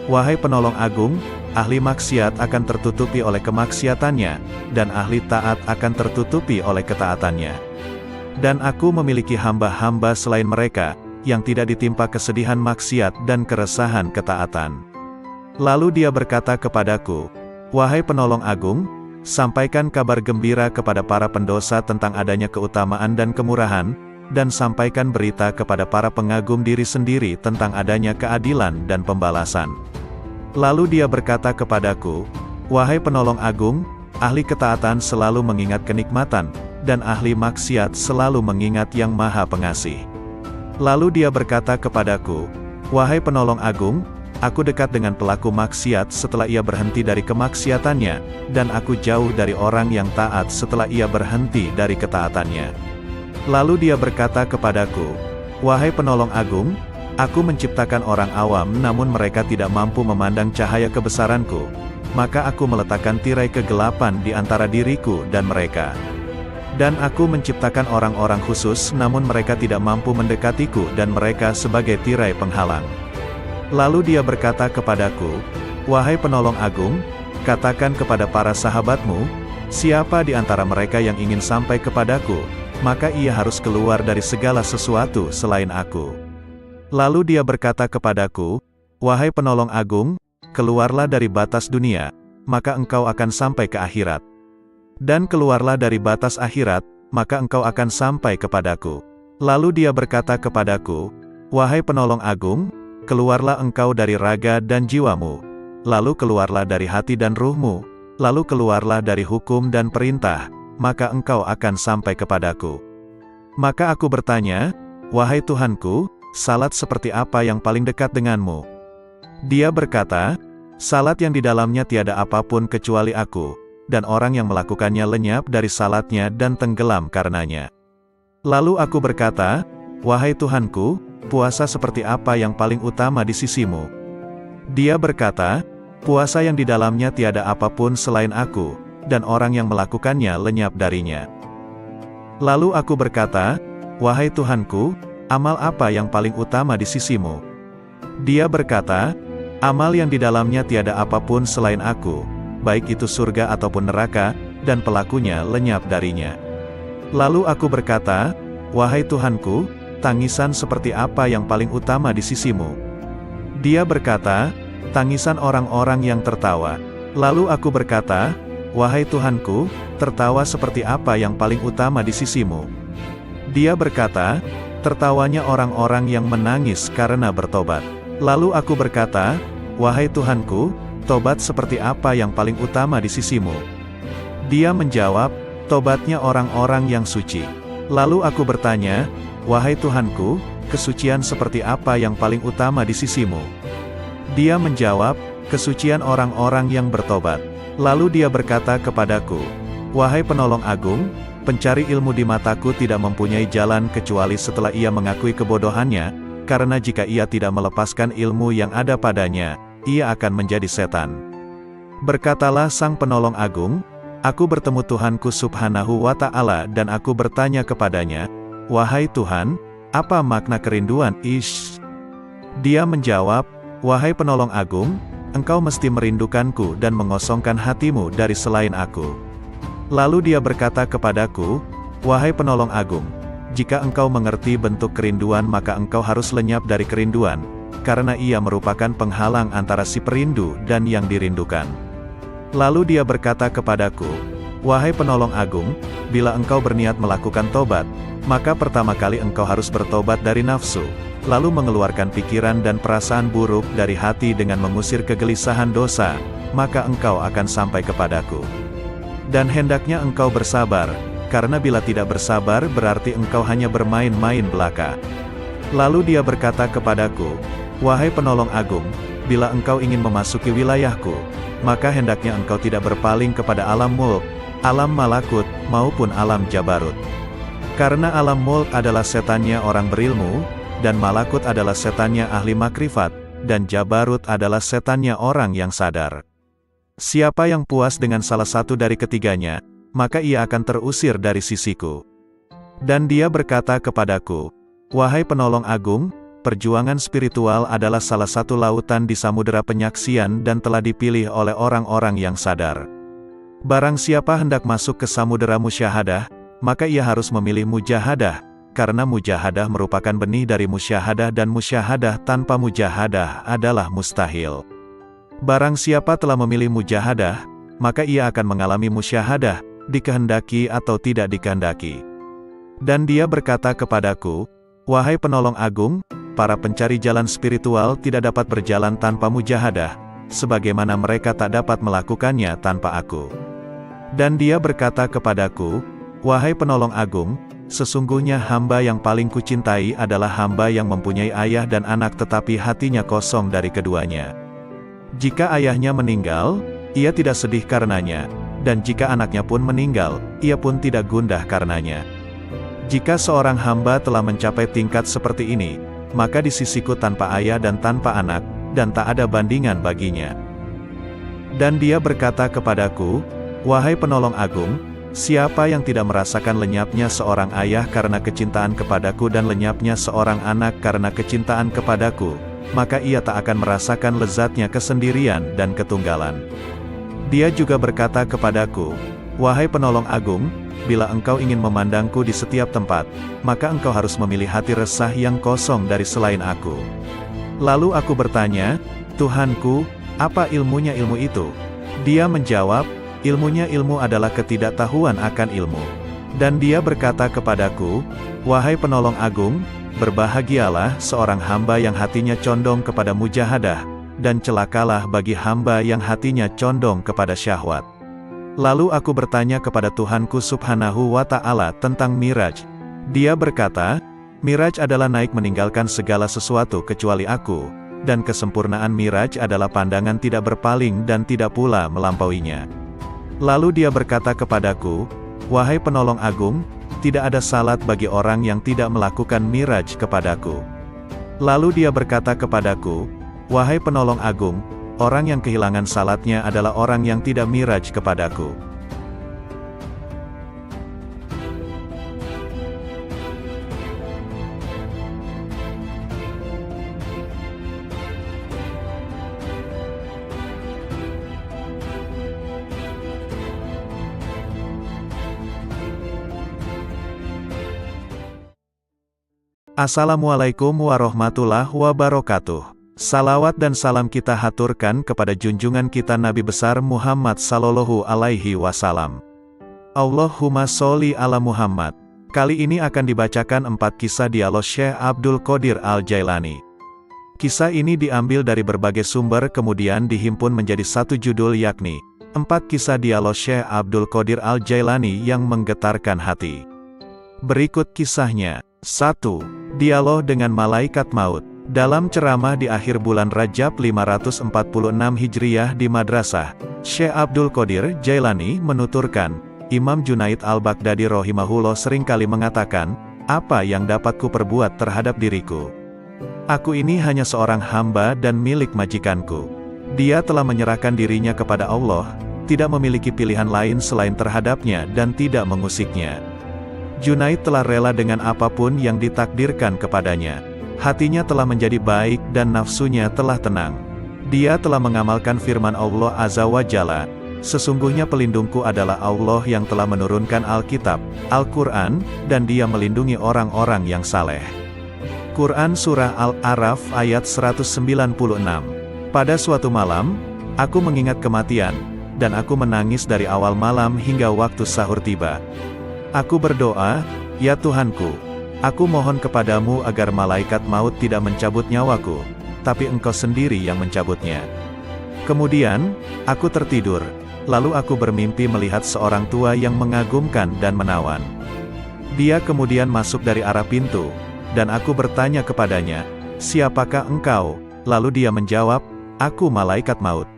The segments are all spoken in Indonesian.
Wahai penolong agung, ahli maksiat akan tertutupi oleh kemaksiatannya, dan ahli taat akan tertutupi oleh ketaatannya. Dan aku memiliki hamba-hamba selain mereka, yang tidak ditimpa kesedihan maksiat dan keresahan ketaatan. Lalu dia berkata kepadaku, wahai penolong agung, sampaikan kabar gembira kepada para pendosa tentang adanya keutamaan dan kemurahan, dan sampaikan berita kepada para pengagum diri sendiri tentang adanya keadilan dan pembalasan. Lalu dia berkata kepadaku, wahai penolong agung, ahli ketaatan selalu mengingat kenikmatan, dan ahli maksiat selalu mengingat yang maha pengasih. Lalu dia berkata kepadaku, wahai penolong agung, aku dekat dengan pelaku maksiat setelah ia berhenti dari kemaksiatannya, dan aku jauh dari orang yang taat setelah ia berhenti dari ketaatannya. Lalu dia berkata kepadaku, wahai penolong agung, aku menciptakan orang awam namun mereka tidak mampu memandang cahaya kebesaranku, maka aku meletakkan tirai kegelapan di antara diriku dan mereka. Dan aku menciptakan orang-orang khusus namun mereka tidak mampu mendekatiku dan mereka sebagai tirai penghalang. Lalu dia berkata kepadaku, wahai penolong agung, katakan kepada para sahabatmu, siapa di antara mereka yang ingin sampai kepadaku, maka ia harus keluar dari segala sesuatu selain aku. Lalu dia berkata kepadaku, wahai penolong agung, keluarlah dari batas dunia, maka engkau akan sampai ke akhirat. Dan keluarlah dari batas akhirat, maka engkau akan sampai kepadaku. Lalu dia berkata kepadaku, wahai penolong agung, keluarlah engkau dari raga dan jiwamu, lalu keluarlah dari hati dan ruhmu, lalu keluarlah dari hukum dan perintah, maka engkau akan sampai kepadaku. Maka aku bertanya, wahai Tuhanku, salat seperti apa yang paling dekat denganmu? Dia berkata, salat yang di dalamnya tiada apapun kecuali aku, dan orang yang melakukannya lenyap dari salatnya dan tenggelam karenanya. Lalu aku berkata, wahai Tuhanku, puasa seperti apa yang paling utama di sisimu? Dia berkata, puasa yang di dalamnya tiada apapun selain aku, dan orang yang melakukannya lenyap darinya. Lalu aku berkata, wahai Tuhanku, amal apa yang paling utama di sisimu? Dia berkata, amal yang di dalamnya tiada apapun selain aku, baik itu surga ataupun neraka, dan pelakunya lenyap darinya. Lalu aku berkata, wahai Tuhanku, tangisan seperti apa yang paling utama di sisimu? Dia berkata, tangisan orang-orang yang tertawa. Lalu aku berkata, wahai Tuhanku, tertawa seperti apa yang paling utama di sisimu? Dia berkata, tertawanya orang-orang yang menangis karena bertobat. Lalu aku berkata, wahai Tuhanku, tobat seperti apa yang paling utama di sisimu? Dia menjawab, tobatnya orang-orang yang suci. Lalu aku bertanya, wahai Tuhanku, kesucian seperti apa yang paling utama di sisimu? Dia menjawab, kesucian orang-orang yang bertobat. Lalu dia berkata kepadaku, wahai penolong agung, pencari ilmu di mataku tidak mempunyai jalan kecuali setelah ia mengakui kebodohannya, karena jika ia tidak melepaskan ilmu yang ada padanya, ia akan menjadi setan. Berkatalah sang penolong agung, aku bertemu Tuhanku subhanahu wa ta'ala dan aku bertanya kepadanya, wahai Tuhan, apa makna kerinduan? Dia menjawab, wahai penolong agung, engkau mesti merindukanku dan mengosongkan hatimu dari selain aku. Lalu dia berkata kepadaku, wahai penolong agung, jika engkau mengerti bentuk kerinduan maka engkau harus lenyap dari kerinduan, karena ia merupakan penghalang antara si perindu dan yang dirindukan. Lalu dia berkata kepadaku, wahai penolong agung, bila engkau berniat melakukan tobat, maka pertama kali engkau harus bertobat dari nafsu, lalu mengeluarkan pikiran dan perasaan buruk dari hati dengan mengusir kegelisahan dosa, maka engkau akan sampai kepadaku. Dan hendaknya engkau bersabar, karena bila tidak bersabar berarti engkau hanya bermain-main belaka. Lalu dia berkata kepadaku, wahai penolong agung, bila engkau ingin memasuki wilayahku, maka hendaknya engkau tidak berpaling kepada alam mulk, alam malakut, maupun alam jabarut. Karena alam mulk adalah setannya orang berilmu, dan malakut adalah setannya ahli makrifat, dan jabarut adalah setannya orang yang sadar. Siapa yang puas dengan salah satu dari ketiganya, maka ia akan terusir dari sisiku. Dan dia berkata kepadaku, wahai penolong agung, perjuangan spiritual adalah salah satu lautan di samudera penyaksian dan telah dipilih oleh orang-orang yang sadar. Barang siapa hendak masuk ke samudera musyahadah, maka ia harus memilih mujahadah, karena mujahadah merupakan benih dari musyahadah dan musyahadah tanpa mujahadah adalah mustahil. Barang siapa telah memilih mujahadah, maka ia akan mengalami musyahadah, dikehendaki atau tidak dikehendaki. Dan dia berkata kepadaku, "Wahai penolong agung, para pencari jalan spiritual tidak dapat berjalan tanpa mujahadah, sebagaimana mereka tak dapat melakukannya tanpa aku." Dan dia berkata kepadaku, "Wahai penolong agung, sesungguhnya hamba yang paling kucintai adalah hamba yang mempunyai ayah dan anak tetapi hatinya kosong dari keduanya. Jika ayahnya meninggal, ia tidak sedih karenanya, dan jika anaknya pun meninggal, ia pun tidak gundah karenanya. Jika seorang hamba telah mencapai tingkat seperti ini, maka di sisiku tanpa ayah dan tanpa anak, dan tak ada bandingan baginya." Dan dia berkata kepadaku, "Wahai penolong agung, siapa yang tidak merasakan lenyapnya seorang ayah karena kecintaan kepadaku dan lenyapnya seorang anak karena kecintaan kepadaku, maka ia tak akan merasakan lezatnya kesendirian dan ketunggalan." Dia juga berkata kepadaku, "Wahai penolong agung, bila engkau ingin memandangku di setiap tempat, maka engkau harus memilih hati resah yang kosong dari selain aku." Lalu aku bertanya, "Tuhanku, apa ilmunya ilmu itu?" Dia menjawab, "Ilmunya ilmu adalah ketidaktahuan akan ilmu." Dan dia berkata kepadaku, "Wahai penolong agung, berbahagialah seorang hamba yang hatinya condong kepada mujahadah, dan celakalah bagi hamba yang hatinya condong kepada syahwat." Lalu aku bertanya kepada Tuhanku Subhanahu wa Ta'ala tentang Miraj. Dia berkata, "Miraj adalah naik meninggalkan segala sesuatu kecuali aku, dan kesempurnaan Miraj adalah pandangan tidak berpaling dan tidak pula melampauinya." Lalu dia berkata kepadaku, "Wahai penolong agung, tidak ada salat bagi orang yang tidak melakukan Miraj kepadaku." Lalu dia berkata kepadaku, "Wahai penolong agung, orang yang kehilangan salatnya adalah orang yang tidak Miraj kepadaku." Assalamualaikum warahmatullahi wabarakatuh. Salawat dan salam kita haturkan kepada junjungan kita Nabi besar Muhammad sallallahu alaihi wasallam. Allahumma sholli ala Muhammad. Kali ini akan dibacakan 4 kisah dialog Syekh Abdul Qadir Al-Jailani. Kisah ini diambil dari berbagai sumber kemudian dihimpun menjadi satu judul yakni 4 kisah dialog Syekh Abdul Qadir Al-Jailani yang menggetarkan hati. Berikut kisahnya. 1. Dialog dengan Malaikat Maut. Dalam ceramah di akhir bulan Rajab 546 Hijriyah di Madrasah, Syekh Abdul Qadir Jailani menuturkan, Imam Junaid Al-Baghdadi rahimahullah seringkali mengatakan, "Apa yang dapat ku perbuat terhadap diriku? Aku ini hanya seorang hamba dan milik majikanku. Dia telah menyerahkan dirinya kepada Allah, tidak memiliki pilihan lain selain terhadapnya dan tidak mengusiknya." Junaid telah rela dengan apapun yang ditakdirkan kepadanya. Hatinya telah menjadi baik dan nafsunya telah tenang. Dia telah mengamalkan firman Allah Azza wa Jalla, "Sesungguhnya pelindungku adalah Allah yang telah menurunkan Alkitab, Al-Quran, dan dia melindungi orang-orang yang saleh." Quran Surah Al-A'raf ayat 196. Pada suatu malam, aku mengingat kematian, dan aku menangis dari awal malam hingga waktu sahur tiba. Aku berdoa, "Ya Tuhanku, aku mohon kepadamu agar malaikat maut tidak mencabut nyawaku, tapi Engkau sendiri yang mencabutnya." Kemudian, aku tertidur, lalu aku bermimpi melihat seorang tua yang mengagumkan dan menawan. Dia kemudian masuk dari arah pintu, dan aku bertanya kepadanya, "Siapakah engkau?" Lalu dia menjawab, "Aku malaikat maut."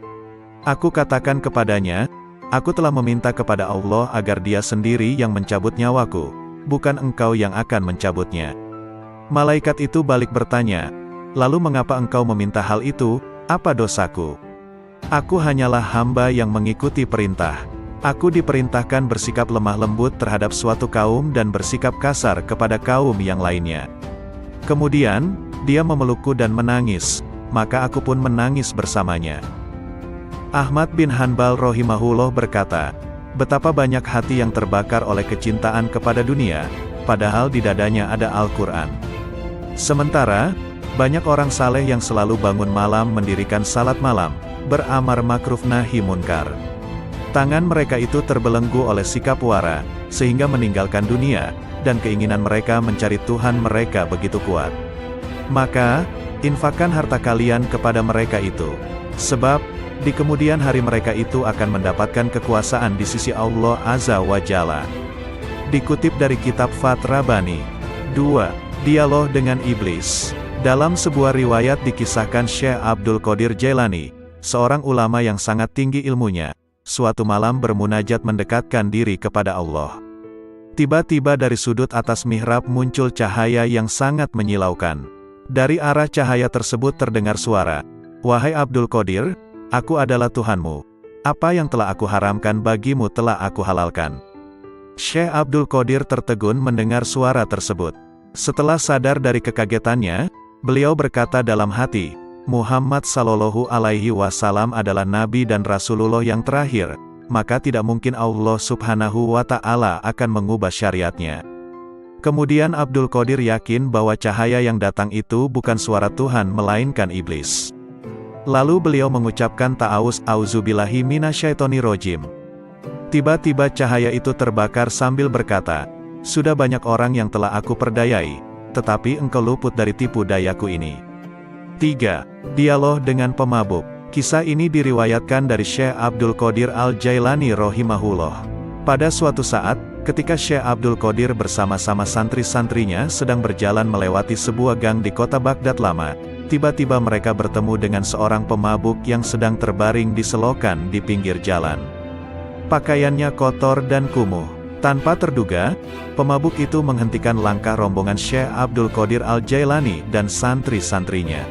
Aku katakan kepadanya, "Aku telah meminta kepada Allah agar Dia sendiri yang mencabut nyawaku, bukan engkau yang akan mencabutnya." Malaikat itu balik bertanya, "Lalu mengapa engkau meminta hal itu? Apa dosaku? Aku hanyalah hamba yang mengikuti perintah. Aku diperintahkan bersikap lemah lembut terhadap suatu kaum dan bersikap kasar kepada kaum yang lainnya." Kemudian, Dia memelukku dan menangis, maka aku pun menangis bersamanya. Ahmad bin Hanbal rahimahullah berkata, betapa banyak hati yang terbakar oleh kecintaan kepada dunia, padahal di dadanya ada Al-Quran. Sementara, banyak orang saleh yang selalu bangun malam mendirikan salat malam, beramar makruf nahi munkar. Tangan mereka itu terbelenggu oleh sikap wara, sehingga meninggalkan dunia, dan keinginan mereka mencari Tuhan mereka begitu kuat. Maka, infakkan harta kalian kepada mereka itu. Sebab, di kemudian hari mereka itu akan mendapatkan kekuasaan di sisi Allah Azza wa Jalla. Dikutip dari kitab Fath Rabbani. 2. Dialog dengan Iblis. Dalam sebuah riwayat dikisahkan Syekh Abdul Qadir Jailani, seorang ulama yang sangat tinggi ilmunya, suatu malam bermunajat mendekatkan diri kepada Allah. Tiba-tiba dari sudut atas mihrab muncul cahaya yang sangat menyilaukan. Dari arah cahaya tersebut terdengar suara, "Wahai Abdul Qadir, aku adalah Tuhanmu. Apa yang telah aku haramkan bagimu telah aku halalkan." Syekh Abdul Qadir tertegun mendengar suara tersebut. Setelah sadar dari kekagetannya, beliau berkata dalam hati, Muhammad Sallallahu Alaihi Wasallam adalah Nabi dan Rasulullah yang terakhir, maka tidak mungkin Allah Subhanahu wa Ta'ala akan mengubah syariatnya. Kemudian Abdul Qadir yakin bahwa cahaya yang datang itu bukan suara Tuhan melainkan iblis. Lalu beliau mengucapkan ta'awuz, auzubillahi minasyaitonirrajim. Tiba-tiba cahaya itu terbakar sambil berkata, sudah banyak orang yang telah aku perdayai, tetapi engkau luput dari tipu dayaku ini. 3. Dialog dengan pemabuk. Kisah ini diriwayatkan dari Syekh Abdul Qadir Al-Jailani rahimahullah. Pada suatu saat, ketika Syekh Abdul Qadir bersama-sama santri-santrinya sedang berjalan melewati sebuah gang di kota Baghdad lama, tiba-tiba mereka bertemu dengan seorang pemabuk yang sedang terbaring di selokan di pinggir jalan. Pakaiannya kotor dan kumuh. Tanpa terduga, pemabuk itu menghentikan langkah rombongan Syekh Abdul Qadir Al-Jailani dan santri-santrinya.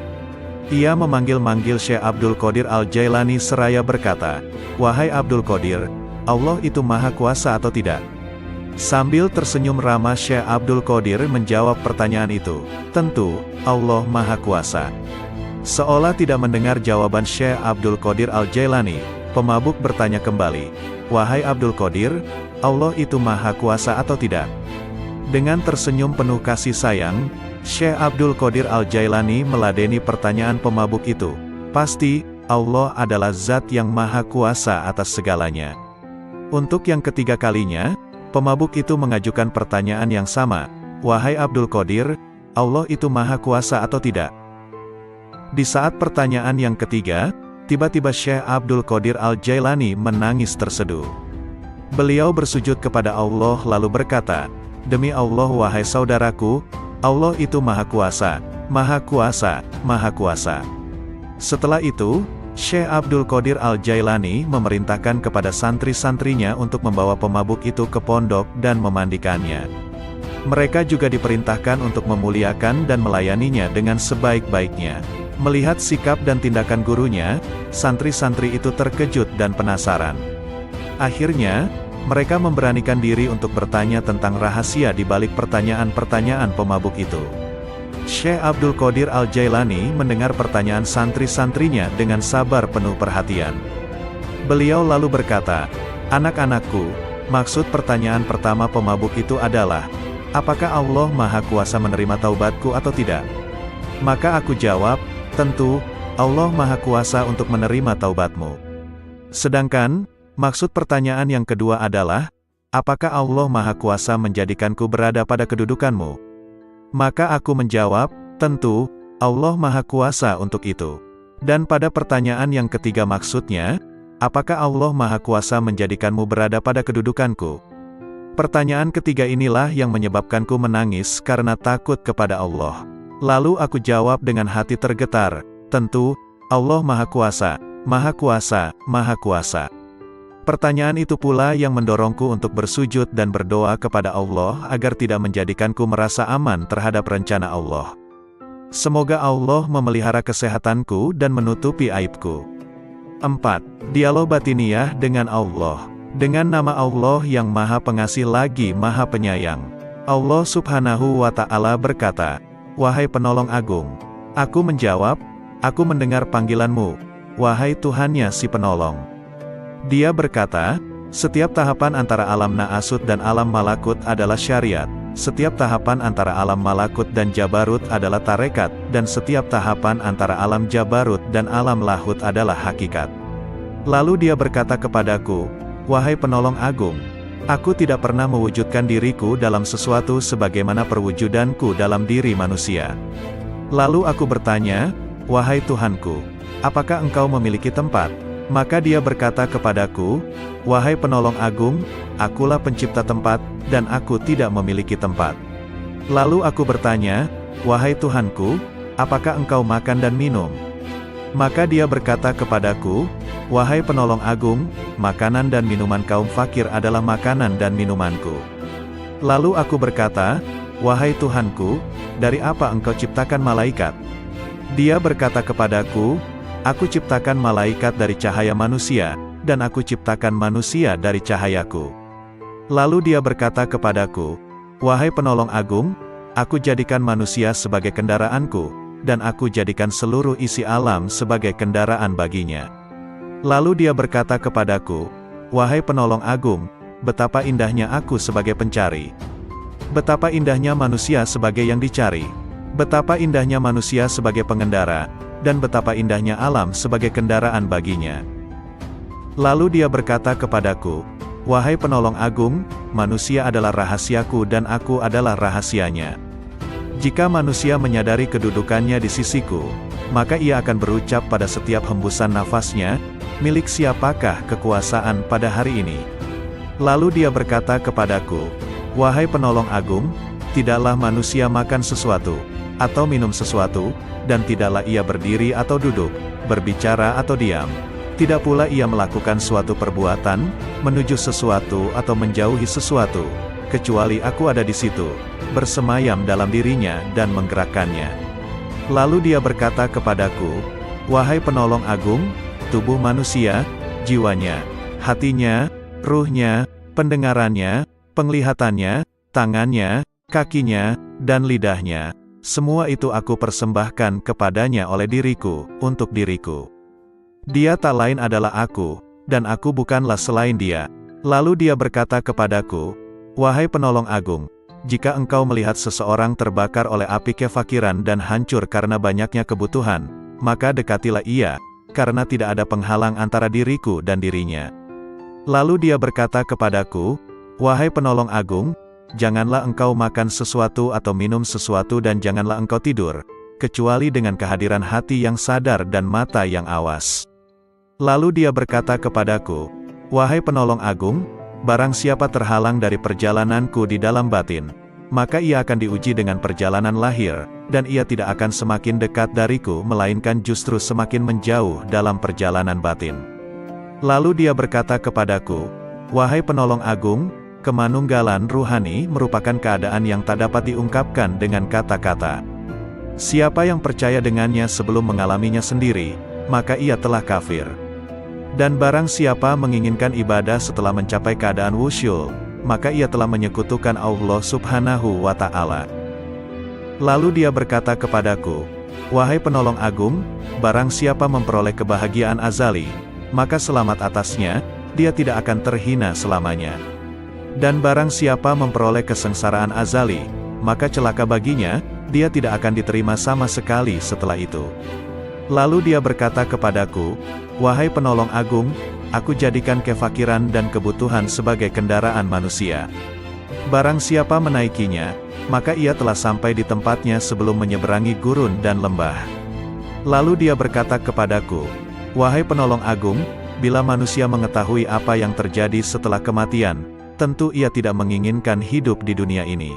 Ia memanggil-manggil Syekh Abdul Qadir Al-Jailani seraya berkata, "Wahai Abdul Qadir, Allah itu maha kuasa atau tidak?" Sambil tersenyum ramah Syekh Abdul Qadir menjawab pertanyaan itu, "Tentu, Allah maha kuasa." Seolah tidak mendengar jawaban Syekh Abdul Qadir Al-Jailani, pemabuk bertanya kembali, "Wahai Abdul Qadir, Allah itu maha kuasa atau tidak?" Dengan tersenyum penuh kasih sayang, Syekh Abdul Qadir Al-Jailani meladeni pertanyaan pemabuk itu. Pasti, Allah adalah zat yang maha kuasa atas segalanya. Untuk yang ketiga kalinya, pemabuk itu mengajukan pertanyaan yang sama. Wahai Abdul Qadir, Allah itu maha kuasa atau tidak? Di saat pertanyaan yang ketiga, tiba-tiba Syekh Abdul Qadir Al-Jailani menangis terseduh. Beliau bersujud kepada Allah lalu berkata, "Demi Allah wahai saudaraku, Allah itu maha kuasa, maha kuasa, maha kuasa." Setelah itu, Syekh Abdul Qadir Al-Jailani memerintahkan kepada santri-santrinya untuk membawa pemabuk itu ke pondok dan memandikannya. Mereka juga diperintahkan untuk memuliakan dan melayaninya dengan sebaik-baiknya. Melihat sikap dan tindakan gurunya, santri-santri itu terkejut dan penasaran. Akhirnya, mereka memberanikan diri untuk bertanya tentang rahasia di balik pertanyaan-pertanyaan pemabuk itu. Syekh Abdul Qadir Al-Jailani mendengar pertanyaan santri-santrinya dengan sabar penuh perhatian. Beliau lalu berkata, "Anak-anakku, maksud pertanyaan pertama pemabuk itu adalah, apakah Allah maha kuasa menerima taubatku atau tidak?" Maka aku jawab, "Tentu, Allah maha kuasa untuk menerima taubatmu." Sedangkan, maksud pertanyaan yang kedua adalah, apakah Allah maha kuasa menjadikanku berada pada kedudukanmu? Maka aku menjawab, tentu, Allah maha kuasa untuk itu. Dan pada pertanyaan yang ketiga maksudnya, apakah Allah maha kuasa menjadikanmu berada pada kedudukanku? Pertanyaan ketiga inilah yang menyebabkanku menangis karena takut kepada Allah. Lalu aku jawab dengan hati tergetar, tentu, Allah maha kuasa, maha kuasa, maha kuasa. Pertanyaan itu pula yang mendorongku untuk bersujud dan berdoa kepada Allah agar tidak menjadikanku merasa aman terhadap rencana Allah. Semoga Allah memelihara kesehatanku dan menutupi aibku. 4. Dialog batiniyah dengan Allah. Dengan nama Allah yang Maha Pengasih lagi Maha Penyayang. Allah Subhanahu wa Ta'ala berkata, wahai penolong agung. Aku menjawab, aku mendengar panggilanmu, wahai Tuhannya si penolong. Dia berkata, setiap tahapan antara alam Naasut dan alam Malakut adalah syariat, setiap tahapan antara alam Malakut dan Jabarut adalah tarekat, dan setiap tahapan antara alam Jabarut dan alam Lahut adalah hakikat. Lalu dia berkata kepadaku, wahai penolong agung, aku tidak pernah mewujudkan diriku dalam sesuatu sebagaimana perwujudanku dalam diri manusia. Lalu aku bertanya, wahai Tuhanku, apakah engkau memiliki tempat? Maka dia berkata kepadaku, wahai penolong agung, akulah pencipta tempat, dan aku tidak memiliki tempat. Lalu aku bertanya, wahai Tuhanku, apakah engkau makan dan minum? Maka dia berkata kepadaku, wahai penolong agung, makanan dan minuman kaum fakir adalah makanan dan minumanku. Lalu aku berkata, wahai Tuhanku, dari apa engkau ciptakan malaikat? Dia berkata kepadaku, aku ciptakan malaikat dari cahaya manusia, dan aku ciptakan manusia dari cahayaku. Lalu dia berkata kepadaku, wahai penolong agung, aku jadikan manusia sebagai kendaraanku, dan aku jadikan seluruh isi alam sebagai kendaraan baginya. Lalu dia berkata kepadaku, wahai penolong agung, betapa indahnya aku sebagai pencari. Betapa indahnya manusia sebagai yang dicari. Betapa indahnya manusia sebagai pengendara, dan betapa indahnya alam sebagai kendaraan baginya. Lalu dia berkata kepadaku, wahai penolong agung, manusia adalah rahasiaku dan aku adalah rahasianya. Jika manusia menyadari kedudukannya di sisiku, maka ia akan berucap pada setiap hembusan nafasnya, milik siapakah kekuasaan pada hari ini? Lalu dia berkata kepadaku, wahai penolong agung, tidaklah manusia makan sesuatu, atau minum sesuatu, dan tidaklah ia berdiri atau duduk, berbicara atau diam. Tidak pula ia melakukan suatu perbuatan, menuju sesuatu atau menjauhi sesuatu, kecuali aku ada di situ, bersemayam dalam dirinya dan menggerakkannya. Lalu dia berkata kepadaku, wahai penolong agung, tubuh manusia, jiwanya, hatinya, ruhnya, pendengarannya, penglihatannya, tangannya, kakinya, dan lidahnya, semua itu aku persembahkan kepadanya oleh diriku, untuk diriku. Dia tak lain adalah aku, dan aku bukanlah selain dia. Lalu dia berkata kepadaku, wahai penolong agung, jika engkau melihat seseorang terbakar oleh api kefakiran dan hancur karena banyaknya kebutuhan, maka dekatilah ia, karena tidak ada penghalang antara diriku dan dirinya. Lalu dia berkata kepadaku, wahai penolong agung, janganlah engkau makan sesuatu atau minum sesuatu dan janganlah engkau tidur, kecuali dengan kehadiran hati yang sadar dan mata yang awas. Lalu dia berkata kepadaku, wahai penolong agung, barang siapa terhalang dari perjalananku di dalam batin, maka ia akan diuji dengan perjalanan lahir, dan ia tidak akan semakin dekat dariku melainkan justru semakin menjauh dalam perjalanan batin. Lalu dia berkata kepadaku, wahai penolong agung, kemanunggalan ruhani merupakan keadaan yang tak dapat diungkapkan dengan kata-kata. Siapa yang percaya dengannya sebelum mengalaminya sendiri, maka ia telah kafir. Dan barang siapa menginginkan ibadah setelah mencapai keadaan wusyul, maka ia telah menyekutukan Allah Subhanahu wa Ta'ala. Lalu dia berkata kepadaku, wahai penolong agung, barang siapa memperoleh kebahagiaan azali, maka selamat atasnya, dia tidak akan terhina selamanya. Dan barang siapa memperoleh kesengsaraan azali, maka celaka baginya, dia tidak akan diterima sama sekali setelah itu. Lalu dia berkata kepadaku, wahai penolong agung, aku jadikan kefakiran dan kebutuhan sebagai kendaraan manusia. Barang siapa menaikinya, maka ia telah sampai di tempatnya sebelum menyeberangi gurun dan lembah. Lalu dia berkata kepadaku, wahai penolong agung, bila manusia mengetahui apa yang terjadi setelah kematian, tentu ia tidak menginginkan hidup di dunia ini.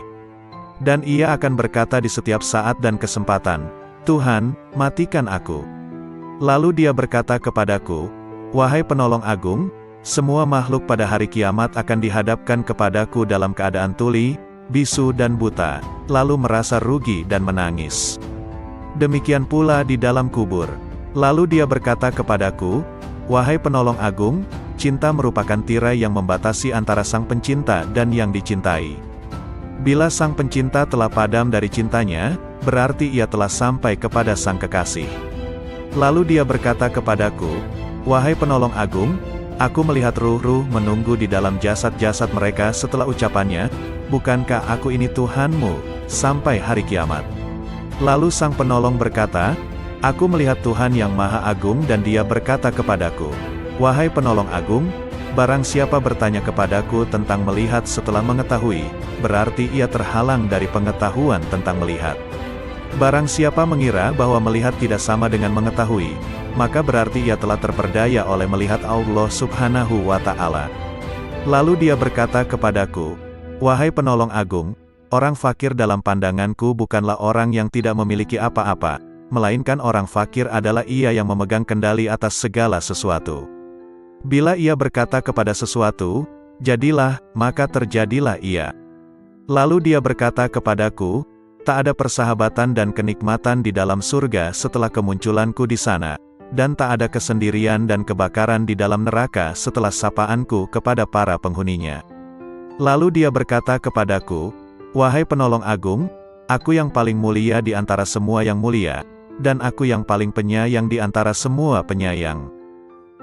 Dan ia akan berkata di setiap saat dan kesempatan, Tuhan, matikan aku. Lalu dia berkata kepadaku, wahai penolong agung, semua makhluk pada hari kiamat akan dihadapkan kepadaku dalam keadaan tuli, bisu dan buta, lalu merasa rugi dan menangis. Demikian pula di dalam kubur. Lalu dia berkata kepadaku, wahai penolong agung, cinta merupakan tirai yang membatasi antara sang pencinta dan yang dicintai. Bila sang pencinta telah padam dari cintanya, berarti ia telah sampai kepada sang kekasih. Lalu dia berkata kepadaku, "Wahai penolong agung, aku melihat ruh-ruh menunggu di dalam jasad-jasad mereka." Setelah ucapannya, "Bukankah aku ini Tuhanmu, sampai hari kiamat?" Lalu sang penolong berkata, "Aku melihat Tuhan yang Maha Agung." Dan dia berkata kepadaku, "Wahai penolong agung, barang siapa bertanya kepadaku tentang melihat setelah mengetahui, berarti ia terhalang dari pengetahuan tentang melihat. Barang siapa mengira bahwa melihat tidak sama dengan mengetahui, maka berarti ia telah terperdaya oleh melihat Allah Subhanahu wa Ta'ala." Lalu dia berkata kepadaku, "Wahai penolong agung, orang fakir dalam pandanganku bukanlah orang yang tidak memiliki apa-apa, melainkan orang fakir adalah ia yang memegang kendali atas segala sesuatu. Bila ia berkata kepada sesuatu, 'Jadilah,' maka terjadilah ia." Lalu dia berkata kepadaku, "Tak ada persahabatan dan kenikmatan di dalam surga setelah kemunculanku di sana, dan tak ada kesendirian dan kebakaran di dalam neraka setelah sapaanku kepada para penghuninya." Lalu dia berkata kepadaku, "Wahai penolong agung, aku yang paling mulia di antara semua yang mulia, dan aku yang paling penyayang di antara semua penyayang."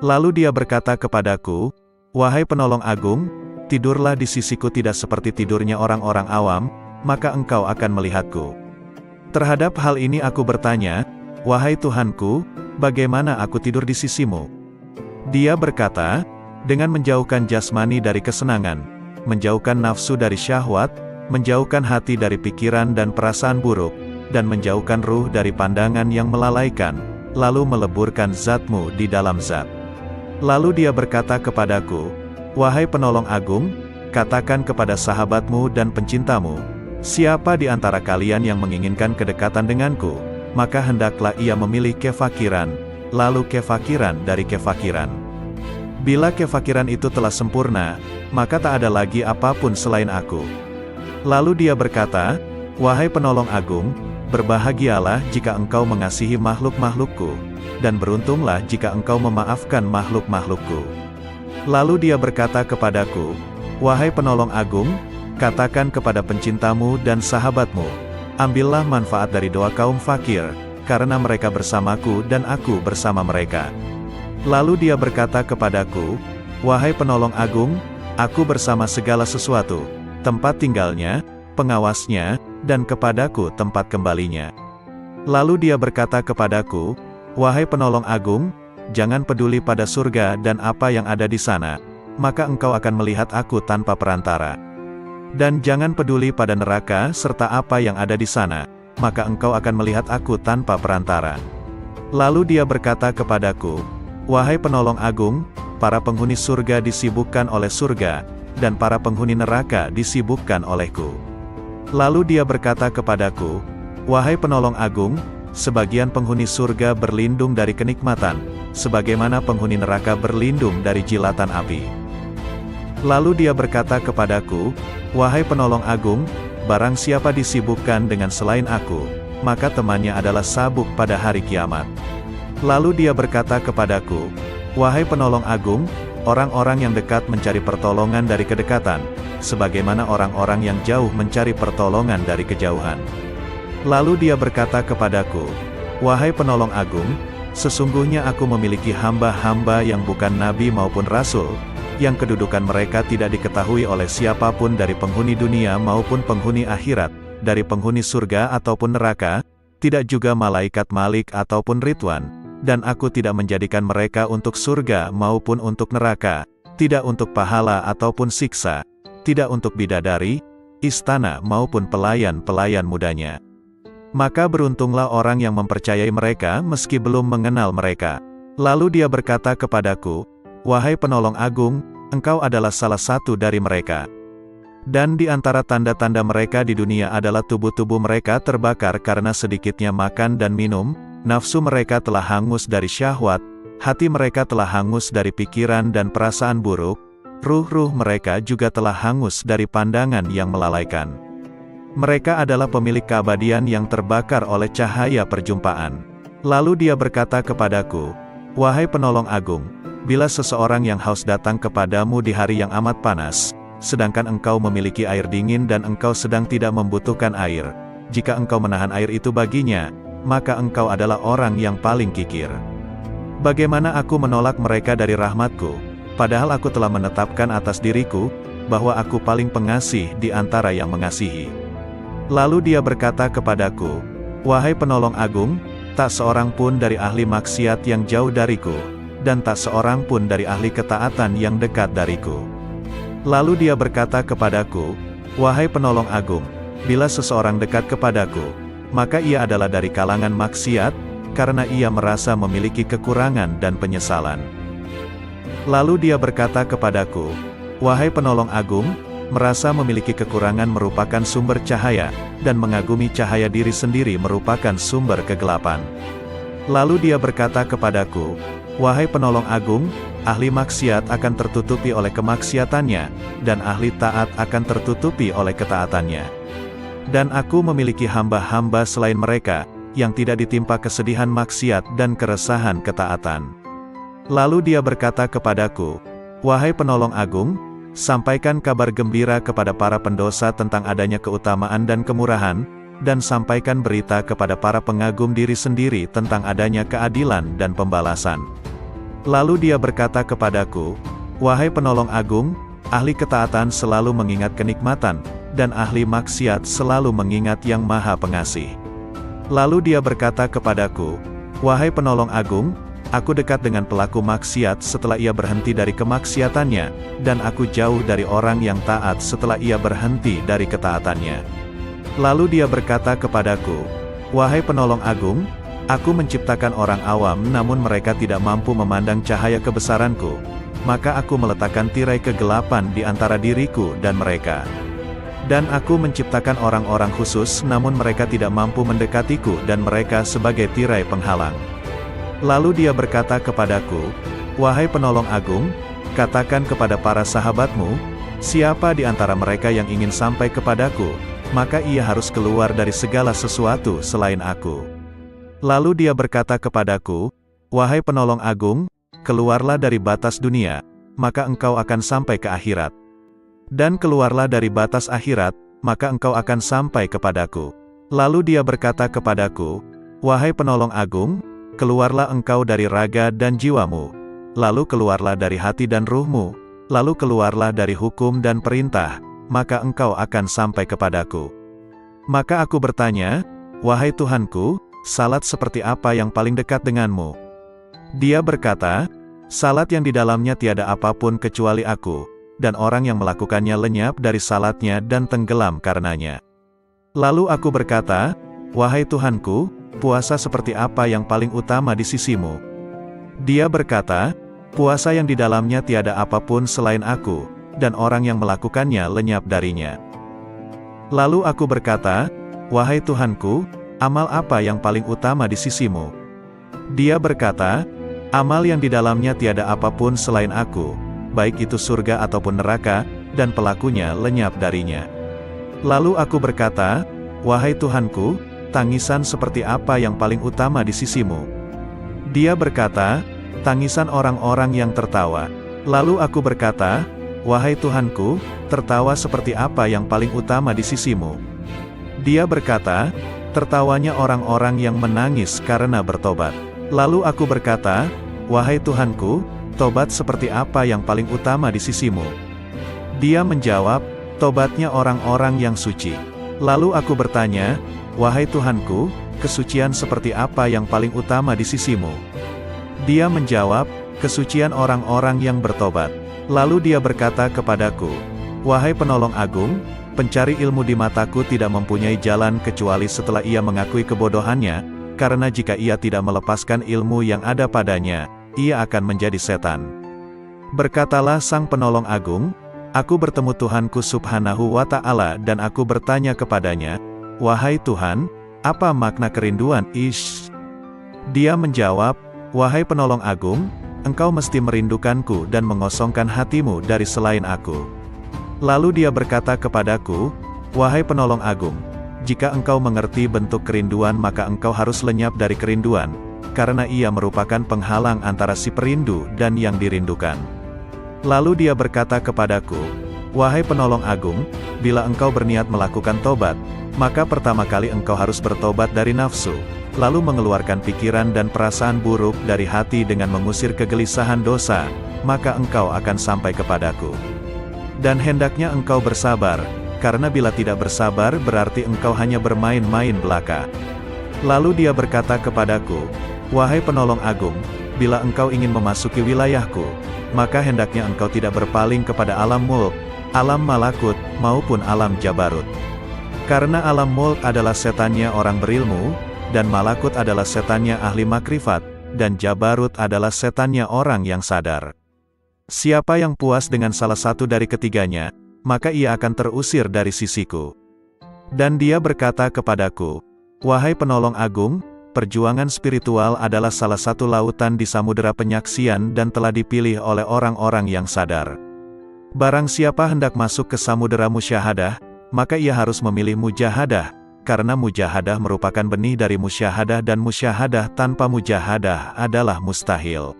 Lalu dia berkata kepadaku, "Wahai penolong agung, tidurlah di sisiku tidak seperti tidurnya orang-orang awam, maka engkau akan melihatku." Terhadap hal ini aku bertanya, "Wahai Tuhanku, bagaimana aku tidur di sisimu?" Dia berkata, "Dengan menjauhkan jasmani dari kesenangan, menjauhkan nafsu dari syahwat, menjauhkan hati dari pikiran dan perasaan buruk, dan menjauhkan ruh dari pandangan yang melalaikan, lalu meleburkan zatmu di dalam zat." Lalu dia berkata kepadaku, "Wahai penolong agung, katakan kepada sahabatmu dan pencintamu, siapa di antara kalian yang menginginkan kedekatan denganku, maka hendaklah ia memilih kefakiran, lalu kefakiran dari kefakiran. Bila kefakiran itu telah sempurna, maka tak ada lagi apapun selain aku." Lalu dia berkata, "Wahai penolong agung, berbahagialah jika engkau mengasihi makhluk-makhlukku, dan beruntunglah jika engkau memaafkan makhluk-makhlukku." Lalu dia berkata kepadaku, "Wahai penolong agung, katakan kepada pencintamu dan sahabatmu, ambillah manfaat dari doa kaum fakir, karena mereka bersamaku dan aku bersama mereka." Lalu dia berkata kepadaku, "Wahai penolong agung, aku bersama segala sesuatu, tempat tinggalnya, pengawasnya, dan kepadaku tempat kembalinya." Lalu dia berkata kepadaku, "Wahai penolong agung, jangan peduli pada surga dan apa yang ada di sana, maka engkau akan melihat aku tanpa perantara. Dan jangan peduli pada neraka serta apa yang ada di sana, maka engkau akan melihat aku tanpa perantara." Lalu dia berkata kepadaku, "Wahai penolong agung, para penghuni surga disibukkan oleh surga, dan para penghuni neraka disibukkan olehku." Lalu dia berkata kepadaku, "Wahai penolong agung, sebagian penghuni surga berlindung dari kenikmatan, sebagaimana penghuni neraka berlindung dari jilatan api." Lalu dia berkata kepadaku, "Wahai penolong agung, barang siapa disibukkan dengan selain aku, maka temannya adalah sabuk pada hari kiamat." Lalu dia berkata kepadaku, "Wahai penolong agung, orang-orang yang dekat mencari pertolongan dari kedekatan, sebagaimana orang-orang yang jauh mencari pertolongan dari kejauhan." Lalu dia berkata kepadaku, "Wahai penolong agung, sesungguhnya aku memiliki hamba-hamba yang bukan nabi maupun rasul, yang kedudukan mereka tidak diketahui oleh siapapun dari penghuni dunia maupun penghuni akhirat, dari penghuni surga ataupun neraka, tidak juga malaikat Malik ataupun Ridwan, dan aku tidak menjadikan mereka untuk surga maupun untuk neraka, tidak untuk pahala ataupun siksa, tidak untuk bidadari, istana maupun pelayan-pelayan mudanya. Maka beruntunglah orang yang mempercayai mereka meski belum mengenal mereka." Lalu dia berkata kepadaku, "Wahai penolong agung, engkau adalah salah satu dari mereka. Dan di antara tanda-tanda mereka di dunia adalah tubuh-tubuh mereka terbakar karena sedikitnya makan dan minum, nafsu mereka telah hangus dari syahwat, hati mereka telah hangus dari pikiran dan perasaan buruk, ruh-ruh mereka juga telah hangus dari pandangan yang melalaikan. Mereka adalah pemilik keabadian yang terbakar oleh cahaya perjumpaan." Lalu dia berkata kepadaku, "Wahai penolong agung, bila seseorang yang haus datang kepadamu di hari yang amat panas, sedangkan engkau memiliki air dingin dan engkau sedang tidak membutuhkan air, jika engkau menahan air itu baginya, maka engkau adalah orang yang paling kikir. Bagaimana aku menolak mereka dari rahmatku, padahal aku telah menetapkan atas diriku, bahwa aku paling pengasih di antara yang mengasihi. Lalu dia berkata kepadaku, wahai penolong agung, tak seorang pun dari ahli maksiat yang jauh dariku, dan tak seorang pun dari ahli ketaatan yang dekat dariku. Lalu dia berkata kepadaku, wahai penolong agung, bila seseorang dekat kepadaku, maka ia adalah dari kalangan maksiat, karena ia merasa memiliki kekurangan dan penyesalan. Lalu dia berkata kepadaku, wahai penolong agung, merasa memiliki kekurangan merupakan sumber cahaya, dan mengagumi cahaya diri sendiri merupakan sumber kegelapan. Lalu dia berkata kepadaku, wahai penolong agung, ahli maksiat akan tertutupi oleh kemaksiatannya, dan ahli taat akan tertutupi oleh ketaatannya. Dan aku memiliki hamba-hamba selain mereka, yang tidak ditimpa kesedihan maksiat dan keresahan ketaatan. Lalu dia berkata kepadaku, wahai penolong agung, sampaikan kabar gembira kepada para pendosa tentang adanya keutamaan dan kemurahan, dan sampaikan berita kepada para pengagum diri sendiri tentang adanya keadilan dan pembalasan. Lalu dia berkata kepadaku, wahai penolong agung, ahli ketaatan selalu mengingat kenikmatan, dan ahli maksiat selalu mengingat yang maha pengasih. Lalu dia berkata kepadaku, wahai penolong agung, aku dekat dengan pelaku maksiat setelah ia berhenti dari kemaksiatannya, dan aku jauh dari orang yang taat setelah ia berhenti dari ketaatannya. Lalu dia berkata kepadaku, wahai penolong agung, aku menciptakan orang awam namun mereka tidak mampu memandang cahaya kebesaranku, maka aku meletakkan tirai kegelapan di antara diriku dan mereka. Dan aku menciptakan orang-orang khusus namun mereka tidak mampu mendekatiku dan mereka sebagai tirai penghalang. Lalu dia berkata kepadaku, wahai penolong agung, katakan kepada para sahabatmu, siapa di antara mereka yang ingin sampai kepadaku, maka ia harus keluar dari segala sesuatu selain aku. Lalu dia berkata kepadaku, wahai penolong agung, keluarlah dari batas dunia, maka engkau akan sampai ke akhirat. Dan keluarlah dari batas akhirat, maka engkau akan sampai kepadaku. Lalu dia berkata kepadaku, wahai penolong agung, keluarlah engkau dari raga dan jiwamu, lalu keluarlah dari hati dan ruhmu, lalu keluarlah dari hukum dan perintah, maka engkau akan sampai kepadaku. Maka aku bertanya, wahai Tuhanku, salat seperti apa yang paling dekat denganmu? Dia berkata, salat yang di dalamnya tiada apapun kecuali aku, dan orang yang melakukannya lenyap dari salatnya dan tenggelam karenanya. Lalu aku berkata, wahai Tuhanku, puasa seperti apa yang paling utama di sisimu? Dia berkata, puasa yang di dalamnya tiada apapun selain aku, dan orang yang melakukannya lenyap darinya. Lalu aku berkata, wahai Tuhanku, amal apa yang paling utama di sisimu? Dia berkata, amal yang di dalamnya tiada apapun selain aku, baik itu surga ataupun neraka, dan pelakunya lenyap darinya. Lalu aku berkata, wahai Tuhanku, tangisan seperti apa yang paling utama di sisimu? Dia berkata, tangisan orang-orang yang tertawa. Lalu aku berkata, wahai Tuhanku, tertawa seperti apa yang paling utama di sisimu? Dia berkata, tertawanya orang-orang yang menangis karena bertobat. Lalu aku berkata, wahai Tuhanku, tobat seperti apa yang paling utama di sisimu? Dia menjawab, tobatnya orang-orang yang suci. Lalu aku bertanya, wahai Tuhanku, kesucian seperti apa yang paling utama di sisimu? Dia menjawab, kesucian orang-orang yang bertobat. Lalu dia berkata kepadaku, wahai penolong agung, pencari ilmu di mataku tidak mempunyai jalan kecuali setelah ia mengakui kebodohannya, karena jika ia tidak melepaskan ilmu yang ada padanya, ia akan menjadi setan. Berkatalah sang penolong agung, aku bertemu Tuhanku subhanahu wa ta'ala dan aku bertanya kepadanya, wahai Tuhan, apa makna kerinduan? Dia menjawab, wahai penolong agung, engkau mesti merindukanku dan mengosongkan hatimu dari selain aku. Lalu dia berkata kepadaku, wahai penolong agung, jika engkau mengerti bentuk kerinduan maka engkau harus lenyap dari kerinduan, karena ia merupakan penghalang antara si perindu dan yang dirindukan. Lalu dia berkata kepadaku, wahai penolong agung, bila engkau berniat melakukan tobat, maka pertama kali engkau harus bertobat dari nafsu, lalu mengeluarkan pikiran dan perasaan buruk dari hati dengan mengusir kegelisahan dosa, maka engkau akan sampai kepadaku. Dan hendaknya engkau bersabar, karena bila tidak bersabar berarti engkau hanya bermain-main belaka. Lalu dia berkata kepadaku, wahai penolong agung, bila engkau ingin memasuki wilayahku, maka hendaknya engkau tidak berpaling kepada alam mulk, alam malakut, maupun alam jabarut. Karena alam mulk adalah setannya orang berilmu, dan malakut adalah setannya ahli makrifat, dan jabarut adalah setannya orang yang sadar. Siapa yang puas dengan salah satu dari ketiganya, maka ia akan terusir dari sisiku. Dan dia berkata kepadaku, wahai penolong agung, perjuangan spiritual adalah salah satu lautan di samudera penyaksian dan telah dipilih oleh orang-orang yang sadar. Barang siapa hendak masuk ke samudera musyahadah, maka ia harus memilih mujahadah, karena mujahadah merupakan benih dari musyahadah dan musyahadah tanpa mujahadah adalah mustahil.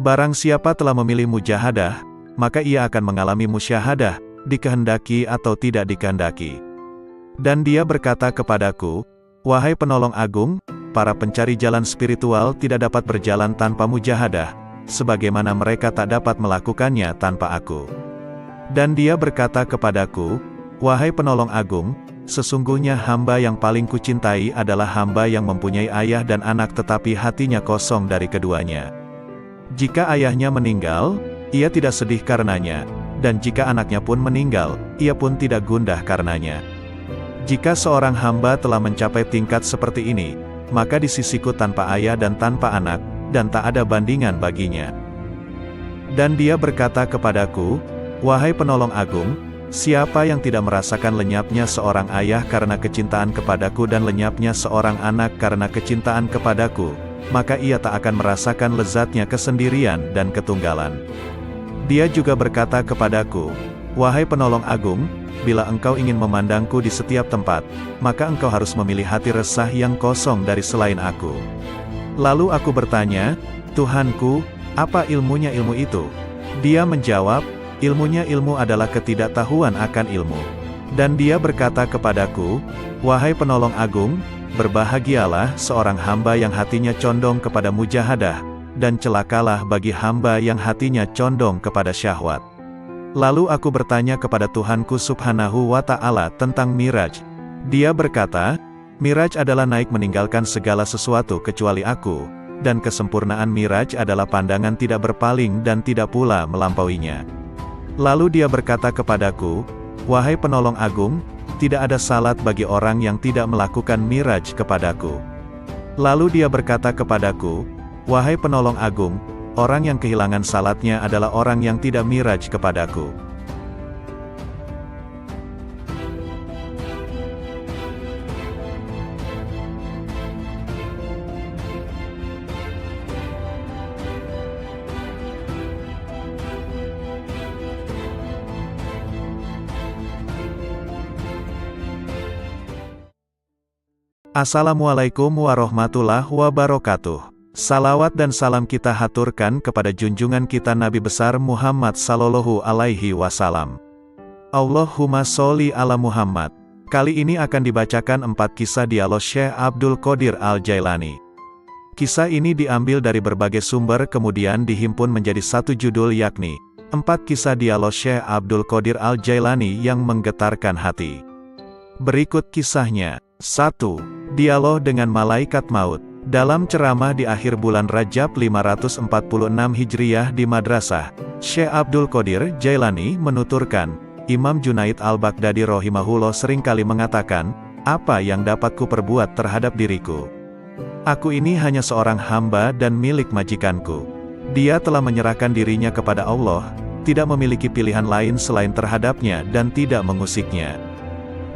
Barang siapa telah memilih mujahadah, maka ia akan mengalami musyahadah, dikehendaki atau tidak dikehendaki. Dan dia berkata kepadaku, wahai penolong agung, para pencari jalan spiritual tidak dapat berjalan tanpa mujahadah, sebagaimana mereka tak dapat melakukannya tanpa aku. Dan dia berkata kepadaku, wahai penolong agung, sesungguhnya hamba yang paling kucintai adalah hamba yang mempunyai ayah dan anak tetapi hatinya kosong dari keduanya. Jika ayahnya meninggal, ia tidak sedih karenanya, dan jika anaknya pun meninggal, ia pun tidak gundah karenanya. Jika seorang hamba telah mencapai tingkat seperti ini, maka di sisiku tanpa ayah dan tanpa anak, dan tak ada bandingan baginya. Dan dia berkata kepadaku, wahai penolong agung, siapa yang tidak merasakan lenyapnya seorang ayah karena kecintaan kepadaku dan lenyapnya seorang anak karena kecintaan kepadaku, maka ia tak akan merasakan lezatnya kesendirian dan ketunggalan. Dia juga berkata kepadaku, wahai penolong agung, bila engkau ingin memandangku di setiap tempat, maka engkau harus memilih hati resah yang kosong dari selain aku. Lalu aku bertanya, Tuhanku, apa ilmunya ilmu itu? Dia menjawab, ilmunya ilmu adalah ketidaktahuan akan ilmu. Dan dia berkata kepadaku, wahai penolong agung, berbahagialah seorang hamba yang hatinya condong kepada mujahadah, dan celakalah bagi hamba yang hatinya condong kepada syahwat. Lalu aku bertanya kepada Tuhanku subhanahu wa ta'ala tentang Miraj. Dia berkata, Miraj adalah naik meninggalkan segala sesuatu kecuali aku, dan kesempurnaan Miraj adalah pandangan tidak berpaling dan tidak pula melampauinya. Lalu dia berkata kepadaku, wahai penolong agung, tidak ada salat bagi orang yang tidak melakukan Miraj kepadaku. Lalu dia berkata kepadaku, wahai penolong agung, orang yang kehilangan salatnya adalah orang yang tidak Miraj kepadaku. Assalamualaikum warahmatullahi wabarakatuh. Salawat dan salam kita haturkan kepada junjungan kita Nabi besar Muhammad sallallahu alaihi wasallam. Allahumma sholli ala Muhammad. Kali ini akan dibacakan 4 kisah dialog Syekh Abdul Qadir Al-Jailani. Kisah ini diambil dari berbagai sumber kemudian dihimpun menjadi satu judul yakni 4 kisah dialog Syekh Abdul Qadir Al-Jailani yang menggetarkan hati. Berikut kisahnya. 1. Dialog dengan Malaikat Maut. Dalam ceramah di akhir bulan Rajab 546 Hijriyah di Madrasah, Syekh Abdul Qadir Jailani menuturkan, Imam Junaid Al-Baghdadi rahimahullah seringkali mengatakan, apa yang dapat ku perbuat terhadap diriku? Aku ini hanya seorang hamba dan milik majikanku. Dia telah menyerahkan dirinya kepada Allah, tidak memiliki pilihan lain selain terhadapnya dan tidak mengusiknya.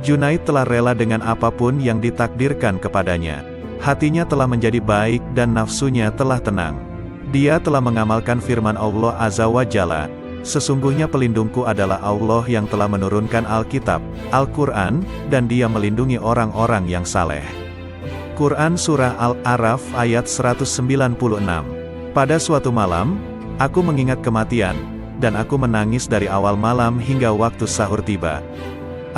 Junaid telah rela dengan apapun yang ditakdirkan kepadanya. Hatinya telah menjadi baik dan nafsunya telah tenang. Dia telah mengamalkan firman Allah Azza wa Jalla, sesungguhnya pelindungku adalah Allah yang telah menurunkan Alkitab, Al-Quran, dan dia melindungi orang-orang yang saleh. Quran Surah Al-A'raf ayat 196. Pada suatu malam, aku mengingat kematian, dan aku menangis dari awal malam hingga waktu sahur tiba.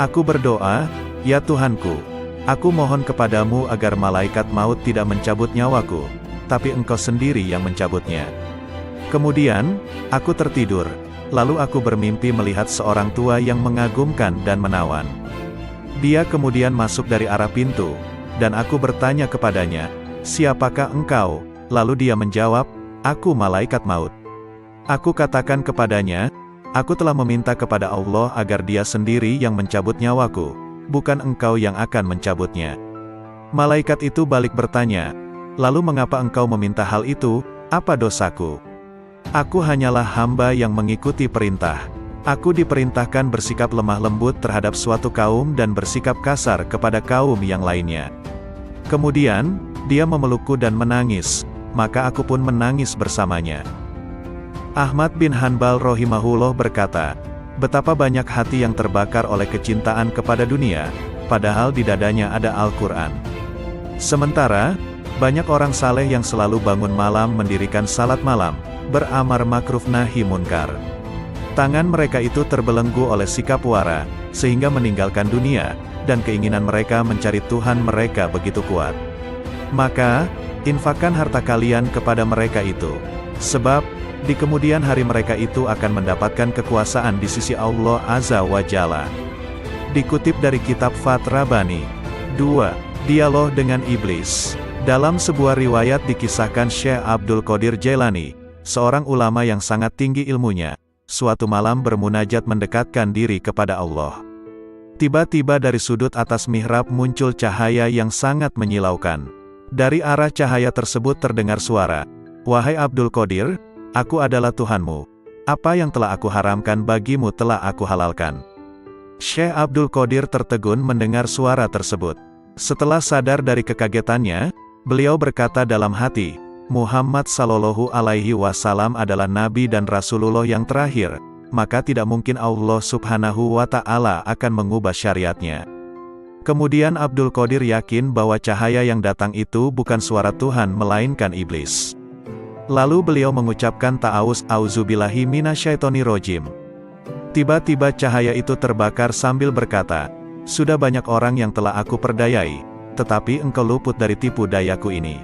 Aku berdoa, "Ya Tuhanku, aku mohon kepadamu agar malaikat maut tidak mencabut nyawaku, tapi Engkau sendiri yang mencabutnya." Kemudian, aku tertidur, lalu aku bermimpi melihat seorang tua yang mengagumkan dan menawan. Dia kemudian masuk dari arah pintu, dan aku bertanya kepadanya, "Siapakah engkau?" Lalu dia menjawab, "Aku malaikat maut." Aku katakan kepadanya, "Aku telah meminta kepada Allah agar Dia sendiri yang mencabut nyawaku, bukan engkau yang akan mencabutnya." Malaikat itu balik bertanya, "Lalu mengapa engkau meminta hal itu? Apa dosaku? Aku hanyalah hamba yang mengikuti perintah. Aku diperintahkan bersikap lemah lembut terhadap suatu kaum dan bersikap kasar kepada kaum yang lainnya." Kemudian, dia memelukku dan menangis, maka aku pun menangis bersamanya. Ahmad bin Hanbal rahimahullah berkata, betapa banyak hati yang terbakar oleh kecintaan kepada dunia, padahal di dadanya ada Al-Quran. Sementara, banyak orang saleh yang selalu bangun malam mendirikan salat malam, beramar makruf nahi munkar. Tangan mereka itu terbelenggu oleh sikap wara, sehingga meninggalkan dunia, dan keinginan mereka mencari Tuhan mereka begitu kuat. Maka, infakkan harta kalian kepada mereka itu. Sebab, di kemudian hari mereka itu akan mendapatkan kekuasaan di sisi Allah Azza wa Jalla. Dikutip dari kitab Fath Rabbani. 2. Dialog dengan Iblis. Dalam sebuah riwayat dikisahkan Syekh Abdul Qadir Jailani, seorang ulama yang sangat tinggi ilmunya, suatu malam bermunajat mendekatkan diri kepada Allah. Tiba-tiba dari sudut atas mihrab muncul cahaya yang sangat menyilaukan. Dari arah cahaya tersebut terdengar suara, "Wahai Abdul Qadir, aku adalah Tuhanmu. Apa yang telah aku haramkan bagimu telah aku halalkan." Syekh Abdul Qadir tertegun mendengar suara tersebut. Setelah sadar dari kekagetannya, beliau berkata dalam hati, "Muhammad Sallallahu Alaihi Wasallam adalah Nabi dan Rasulullah yang terakhir, maka tidak mungkin Allah Subhanahu wa Ta'ala akan mengubah syariatnya." Kemudian Abdul Qadir yakin bahwa cahaya yang datang itu bukan suara Tuhan melainkan iblis. Lalu beliau mengucapkan ta'awuz, "Auzubillahi minasyaitonirrajim." Tiba-tiba cahaya itu terbakar sambil berkata, "Sudah banyak orang yang telah aku perdayai, tetapi engkau luput dari tipu dayaku ini."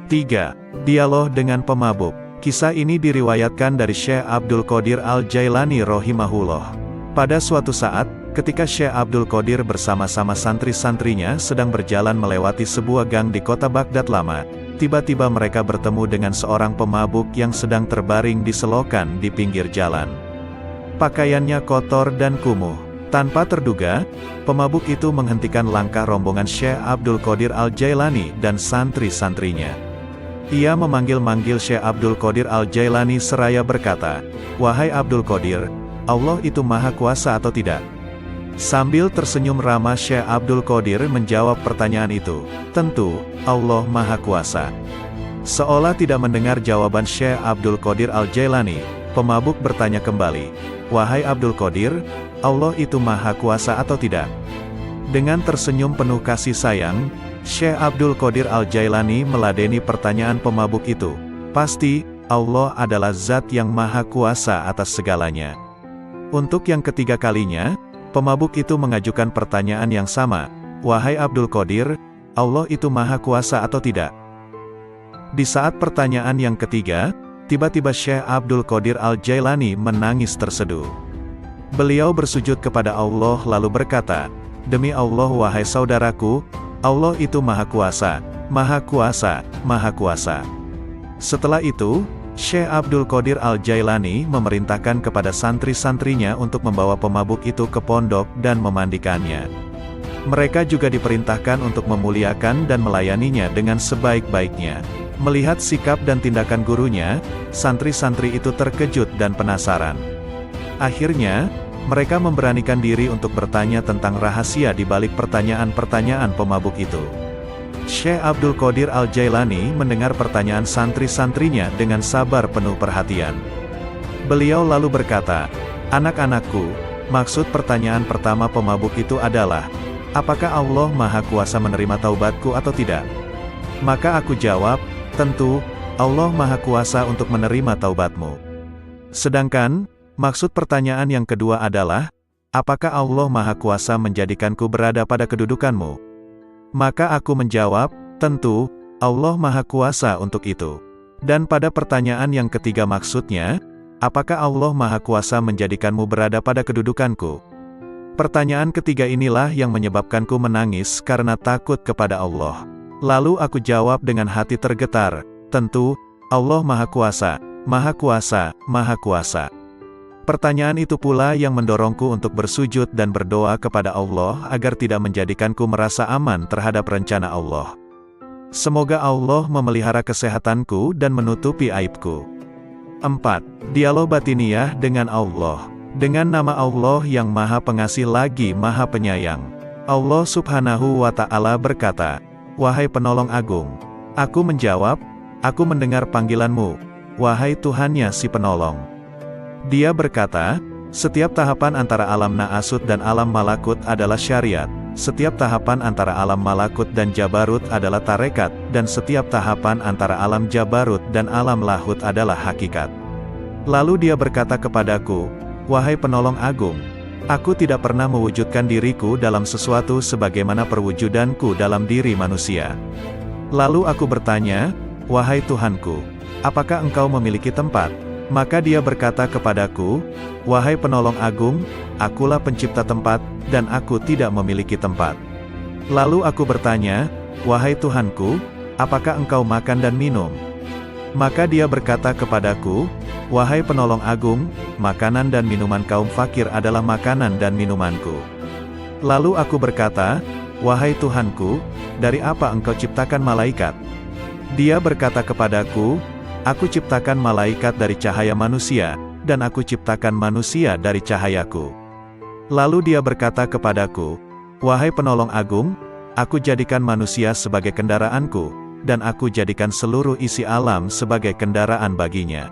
3. Dialog dengan pemabuk. Kisah ini diriwayatkan dari Syekh Abdul Qadir Al-Jailani rahimahullah. Pada suatu saat, ketika Syekh Abdul Qadir bersama-sama santri-santrinya sedang berjalan melewati sebuah gang di kota Baghdad lama, tiba-tiba mereka bertemu dengan seorang pemabuk yang sedang terbaring di selokan di pinggir jalan. Pakaiannya kotor dan kumuh. Tanpa terduga, pemabuk itu menghentikan langkah rombongan Syekh Abdul Qadir Al-Jailani dan santri-santrinya. Ia memanggil-manggil Syekh Abdul Qadir Al-Jailani seraya berkata, "Wahai Abdul Qadir, Allah itu maha kuasa atau tidak?" Sambil tersenyum ramah Syekh Abdul Qadir menjawab pertanyaan itu, "Tentu, Allah maha kuasa." Seolah tidak mendengar jawaban Syekh Abdul Qadir Al-Jailani, pemabuk bertanya kembali, "Wahai Abdul Qadir, Allah itu maha kuasa atau tidak?" Dengan tersenyum penuh kasih sayang, Syekh Abdul Qadir Al-Jailani meladeni pertanyaan pemabuk itu, "Pasti, Allah adalah zat yang maha kuasa atas segalanya." Untuk yang ketiga kalinya, pemabuk itu mengajukan pertanyaan yang sama, "Wahai Abdul Qadir, Allah itu maha kuasa atau tidak?" Di saat pertanyaan yang ketiga, tiba-tiba Syekh Abdul Qadir Al-Jailani menangis terseduh. Beliau bersujud kepada Allah lalu berkata, "Demi Allah wahai saudaraku, Allah itu maha kuasa, maha kuasa, maha kuasa." Setelah itu, Syekh Abdul Qadir Al-Jailani memerintahkan kepada santri-santrinya untuk membawa pemabuk itu ke pondok dan memandikannya. Mereka juga diperintahkan untuk memuliakan dan melayaninya dengan sebaik-baiknya. Melihat sikap dan tindakan gurunya, santri-santri itu terkejut dan penasaran. Akhirnya, mereka memberanikan diri untuk bertanya tentang rahasia di balik pertanyaan-pertanyaan pemabuk itu. Syekh Abdul Qadir Al-Jailani mendengar pertanyaan santri-santrinya dengan sabar penuh perhatian. Beliau lalu berkata, "Anak-anakku, maksud pertanyaan pertama pemabuk itu adalah, apakah Allah maha kuasa menerima taubatku atau tidak?" Maka aku jawab, "Tentu, Allah maha kuasa untuk menerima taubatmu." Sedangkan, maksud pertanyaan yang kedua adalah, apakah Allah Maha Kuasa menjadikanku berada pada kedudukanmu? Maka aku menjawab, tentu, Allah Maha Kuasa untuk itu. Dan pada pertanyaan yang ketiga maksudnya, apakah Allah Maha Kuasa menjadikanmu berada pada kedudukanku? Pertanyaan ketiga inilah yang menyebabkanku menangis karena takut kepada Allah. Lalu aku jawab dengan hati tergetar, tentu, Allah Maha Kuasa, Maha Kuasa, Maha Kuasa. Pertanyaan itu pula yang mendorongku untuk bersujud dan berdoa kepada Allah agar tidak menjadikanku merasa aman terhadap rencana Allah. Semoga Allah memelihara kesehatanku dan menutupi aibku. 4. Dialog batiniah dengan Allah. Dengan nama Allah yang Maha Pengasih lagi Maha Penyayang. Allah Subhanahu wa Ta'ala berkata, "Wahai Penolong Agung." Aku menjawab, "Aku mendengar panggilanmu, wahai Tuhannya si Penolong." Dia berkata, "Setiap tahapan antara alam Na'asut dan alam Malakut adalah syariat. Setiap tahapan antara alam Malakut dan Jabarut adalah tarekat, dan setiap tahapan antara alam Jabarut dan alam Lahut adalah hakikat." Lalu dia berkata kepadaku, "Wahai Penolong Agung, aku tidak pernah mewujudkan diriku dalam sesuatu sebagaimana perwujudanku dalam diri manusia." Lalu aku bertanya, "Wahai Tuhanku, apakah engkau memiliki tempat?" Maka dia berkata kepadaku, "Wahai Penolong Agung, akulah pencipta tempat, dan aku tidak memiliki tempat." Lalu aku bertanya, "Wahai Tuhanku, apakah engkau makan dan minum?" Maka dia berkata kepadaku, "Wahai Penolong Agung, makanan dan minuman kaum fakir adalah makanan dan minumanku." Lalu aku berkata, "Wahai Tuhanku, dari apa engkau ciptakan malaikat?" Dia berkata kepadaku, "Aku ciptakan malaikat dari cahaya manusia, dan aku ciptakan manusia dari cahayaku." Lalu dia berkata kepadaku, "Wahai Penolong Agung, aku jadikan manusia sebagai kendaraanku, dan aku jadikan seluruh isi alam sebagai kendaraan baginya."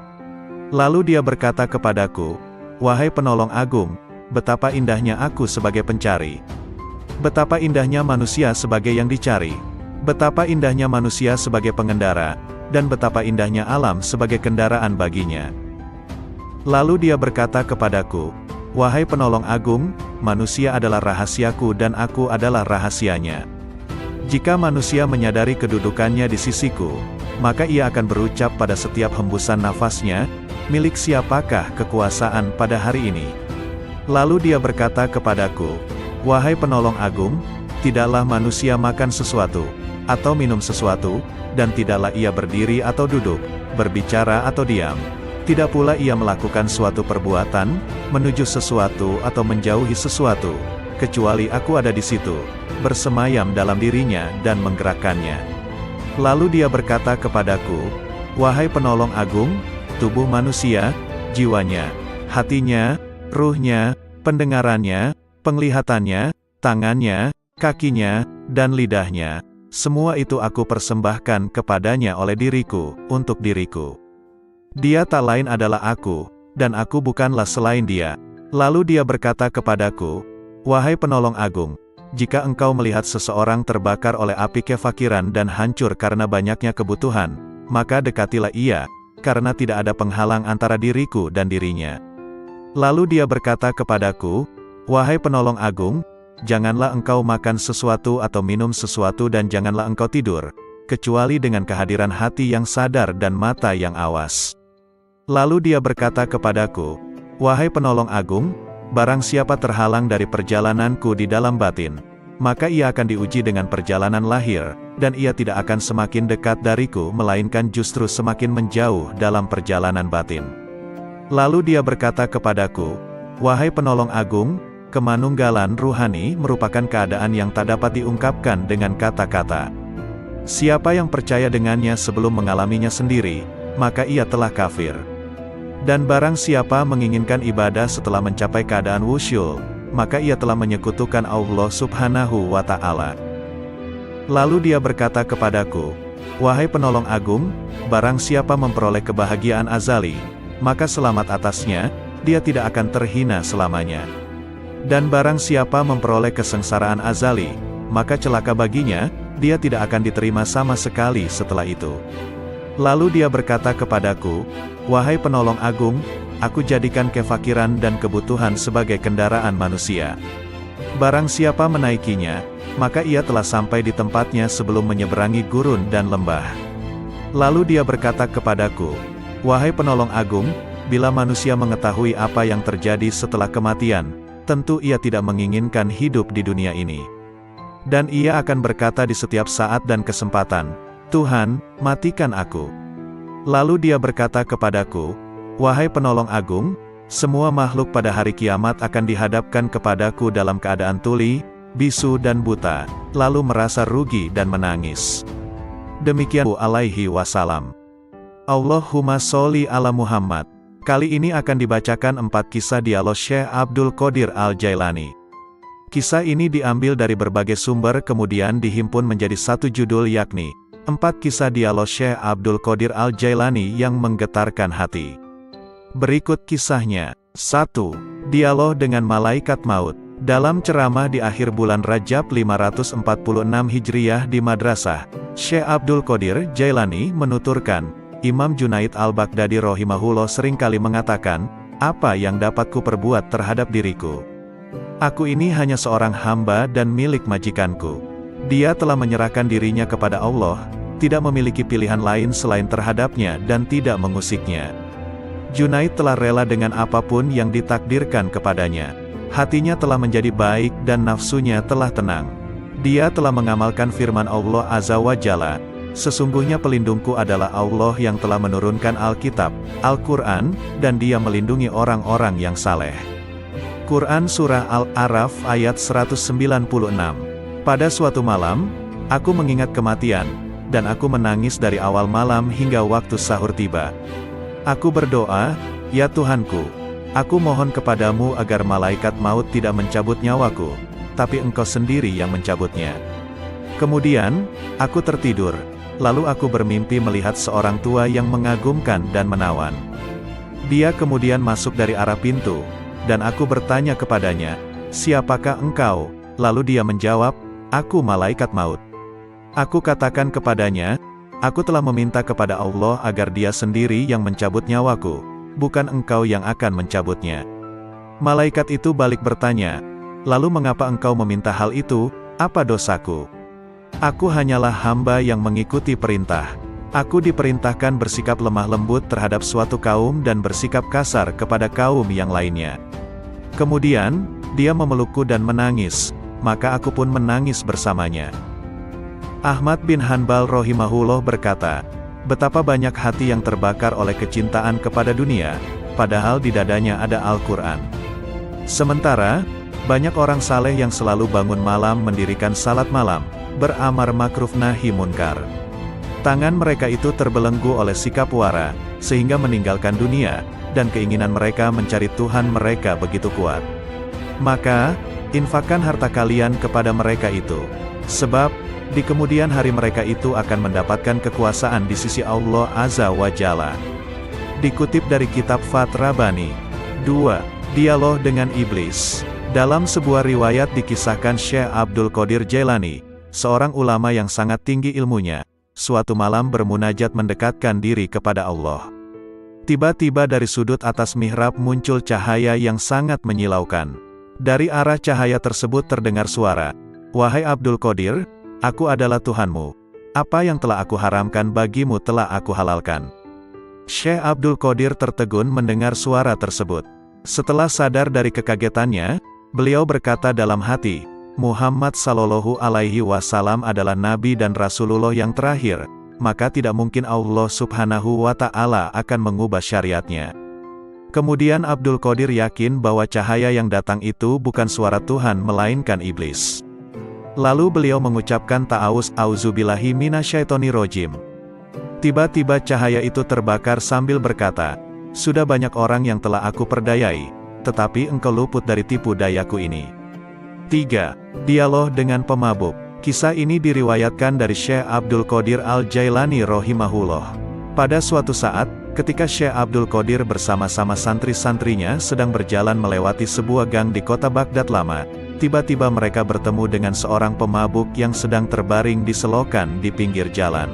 Lalu dia berkata kepadaku, "Wahai Penolong Agung, betapa indahnya aku sebagai pencari. Betapa indahnya manusia sebagai yang dicari. Betapa indahnya manusia sebagai pengendara, dan betapa indahnya alam sebagai kendaraan baginya." Lalu dia berkata kepadaku, "Wahai Penolong Agung, manusia adalah rahasiaku dan aku adalah rahasianya. Jika manusia menyadari kedudukannya di sisiku, maka ia akan berucap pada setiap hembusan nafasnya, 'Milik siapakah kekuasaan pada hari ini?' Lalu dia berkata kepadaku, "Wahai Penolong Agung, tidaklah manusia makan sesuatu, atau minum sesuatu, dan tidaklah ia berdiri atau duduk, berbicara atau diam. Tidak pula ia melakukan suatu perbuatan, menuju sesuatu atau menjauhi sesuatu, kecuali aku ada di situ, bersemayam dalam dirinya dan menggerakkannya." Lalu dia berkata kepadaku, "Wahai Penolong Agung, tubuh manusia, jiwanya, hatinya, ruhnya, pendengarannya, penglihatannya, tangannya, kakinya, dan lidahnya, semua itu aku persembahkan kepadanya oleh diriku, untuk diriku. Dia tak lain adalah aku, dan aku bukanlah selain dia." Lalu dia berkata kepadaku, "Wahai Penolong Agung, jika engkau melihat seseorang terbakar oleh api kefakiran dan hancur karena banyaknya kebutuhan, maka dekatilah ia, karena tidak ada penghalang antara diriku dan dirinya." Lalu dia berkata kepadaku, "Wahai Penolong Agung, janganlah engkau makan sesuatu atau minum sesuatu dan janganlah engkau tidur, kecuali dengan kehadiran hati yang sadar dan mata yang awas." Lalu dia berkata kepadaku, "Wahai Penolong Agung, barang siapa terhalang dari perjalananku di dalam batin, maka ia akan diuji dengan perjalanan lahir, dan ia tidak akan semakin dekat dariku melainkan justru semakin menjauh dalam perjalanan batin." Lalu dia berkata kepadaku, "Wahai Penolong Agung, kemanunggalan ruhani merupakan keadaan yang tak dapat diungkapkan dengan kata-kata. Siapa yang percaya dengannya sebelum mengalaminya sendiri, maka ia telah kafir. Dan barang siapa menginginkan ibadah setelah mencapai keadaan wusyul, maka ia telah menyekutukan Allah Subhanahu wa Ta'ala." Lalu dia berkata kepadaku, "Wahai Penolong Agung, barang siapa memperoleh kebahagiaan azali, maka selamat atasnya, dia tidak akan terhina selamanya. Dan barang siapa memperoleh kesengsaraan azali, maka celaka baginya, dia tidak akan diterima sama sekali setelah itu." Lalu dia berkata kepadaku, "Wahai Penolong Agung, aku jadikan kefakiran dan kebutuhan sebagai kendaraan manusia. Barang siapa menaikinya, maka ia telah sampai di tempatnya sebelum menyeberangi gurun dan lembah. Lalu dia berkata kepadaku, wahai penolong agung, bila manusia mengetahui apa yang terjadi setelah kematian, tentu ia tidak menginginkan hidup di dunia ini. Dan ia akan berkata di setiap saat dan kesempatan, Tuhan, matikan aku. Lalu dia berkata kepadaku, wahai penolong agung, semua makhluk pada hari kiamat akan dihadapkan kepadaku dalam keadaan tuli, bisu dan buta, lalu merasa rugi dan menangis. Demikian alaihi wasallam. Allahumma sholli ala Muhammad. Kali ini akan dibacakan 4 kisah dialog Syekh Abdul Qadir Al-Jailani. Kisah ini diambil dari berbagai sumber kemudian dihimpun menjadi satu judul yakni 4 kisah dialog Syekh Abdul Qadir Al-Jailani yang menggetarkan hati. Berikut kisahnya. 1. Dialog dengan Malaikat Maut. Dalam ceramah di akhir bulan Rajab 546 Hijriah di Madrasah, Syekh Abdul Qadir Jailani menuturkan, Imam Junaid Al-Baghdadi rahimahullah seringkali mengatakan, apa yang dapat ku perbuat terhadap diriku? Aku ini hanya seorang hamba dan milik majikanku. Dia telah menyerahkan dirinya kepada Allah, tidak memiliki pilihan lain selain terhadapnya dan tidak mengusiknya. Junaid telah rela dengan apapun yang ditakdirkan kepadanya. Hatinya telah menjadi baik dan nafsunya telah tenang. Dia telah mengamalkan firman Allah Azza wa Jalla, sesungguhnya pelindungku adalah Allah yang telah menurunkan Alkitab, Al-Quran, dan dia melindungi orang-orang yang saleh. Quran Surah Al-A'raf ayat 196. Pada suatu malam, aku mengingat kematian, dan aku menangis dari awal malam hingga waktu sahur tiba. Aku berdoa, ya Tuhanku, aku mohon kepadamu agar malaikat maut tidak mencabut nyawaku, tapi Engkau sendiri yang mencabutnya. Kemudian, aku tertidur, lalu aku bermimpi melihat seorang tua yang mengagumkan dan menawan. Dia kemudian masuk dari arah pintu, dan aku bertanya kepadanya, siapakah engkau? Lalu dia menjawab, aku malaikat maut. Aku katakan kepadanya, aku telah meminta kepada Allah agar dia sendiri yang mencabut nyawaku, bukan engkau yang akan mencabutnya. Malaikat itu balik bertanya, lalu mengapa engkau meminta hal itu, apa dosaku? Aku hanyalah hamba yang mengikuti perintah. Aku diperintahkan bersikap lemah lembut terhadap suatu kaum dan bersikap kasar kepada kaum yang lainnya. Kemudian, dia memelukku dan menangis, maka aku pun menangis bersamanya. Ahmad bin Hanbal rahimahullah berkata, betapa banyak hati yang terbakar oleh kecintaan kepada dunia, padahal di dadanya ada Al-Quran. Sementara, banyak orang saleh yang selalu bangun malam mendirikan salat malam, beramar makruf nahi munkar. Tangan mereka itu terbelenggu oleh sikap wara, sehingga meninggalkan dunia, dan keinginan mereka mencari Tuhan mereka begitu kuat. Maka, infakkan harta kalian kepada mereka itu. Sebab, di kemudian hari mereka itu akan mendapatkan kekuasaan di sisi Allah Azza wa Jalla. Dikutip dari kitab Fath-Rabbani. 2. Dialog dengan Iblis. Dalam sebuah riwayat dikisahkan Syekh Abdul Qadir Jailani, seorang ulama yang sangat tinggi ilmunya, suatu malam bermunajat mendekatkan diri kepada Allah. Tiba-tiba dari sudut atas mihrab muncul cahaya yang sangat menyilaukan. Dari arah cahaya tersebut terdengar suara, wahai Abdul Qadir, aku adalah Tuhanmu. Apa yang telah aku haramkan bagimu telah aku halalkan. Syekh Abdul Qadir tertegun mendengar suara tersebut. Setelah sadar dari kekagetannya, beliau berkata dalam hati, Muhammad Sallallahu Alaihi Wasallam adalah Nabi dan Rasulullah yang terakhir, maka tidak mungkin Allah Subhanahu wa Ta'ala akan mengubah syariatnya. Kemudian Abdul Qadir yakin bahwa cahaya yang datang itu bukan suara Tuhan melainkan iblis. Lalu beliau mengucapkan ta'awuz, auzubillahi minasyaitonirrajim. Tiba-tiba cahaya itu terbakar sambil berkata, sudah banyak orang yang telah aku perdayai, tetapi engkau luput dari tipu dayaku ini. 3. Dialog dengan pemabuk. Kisah ini diriwayatkan dari Syekh Abdul Qadir Al-Jailani rahimahullah. Pada suatu saat, ketika Syekh Abdul Qadir bersama-sama santri-santrinya sedang berjalan melewati sebuah gang di kota Baghdad lama, tiba-tiba mereka bertemu dengan seorang pemabuk yang sedang terbaring di selokan di pinggir jalan.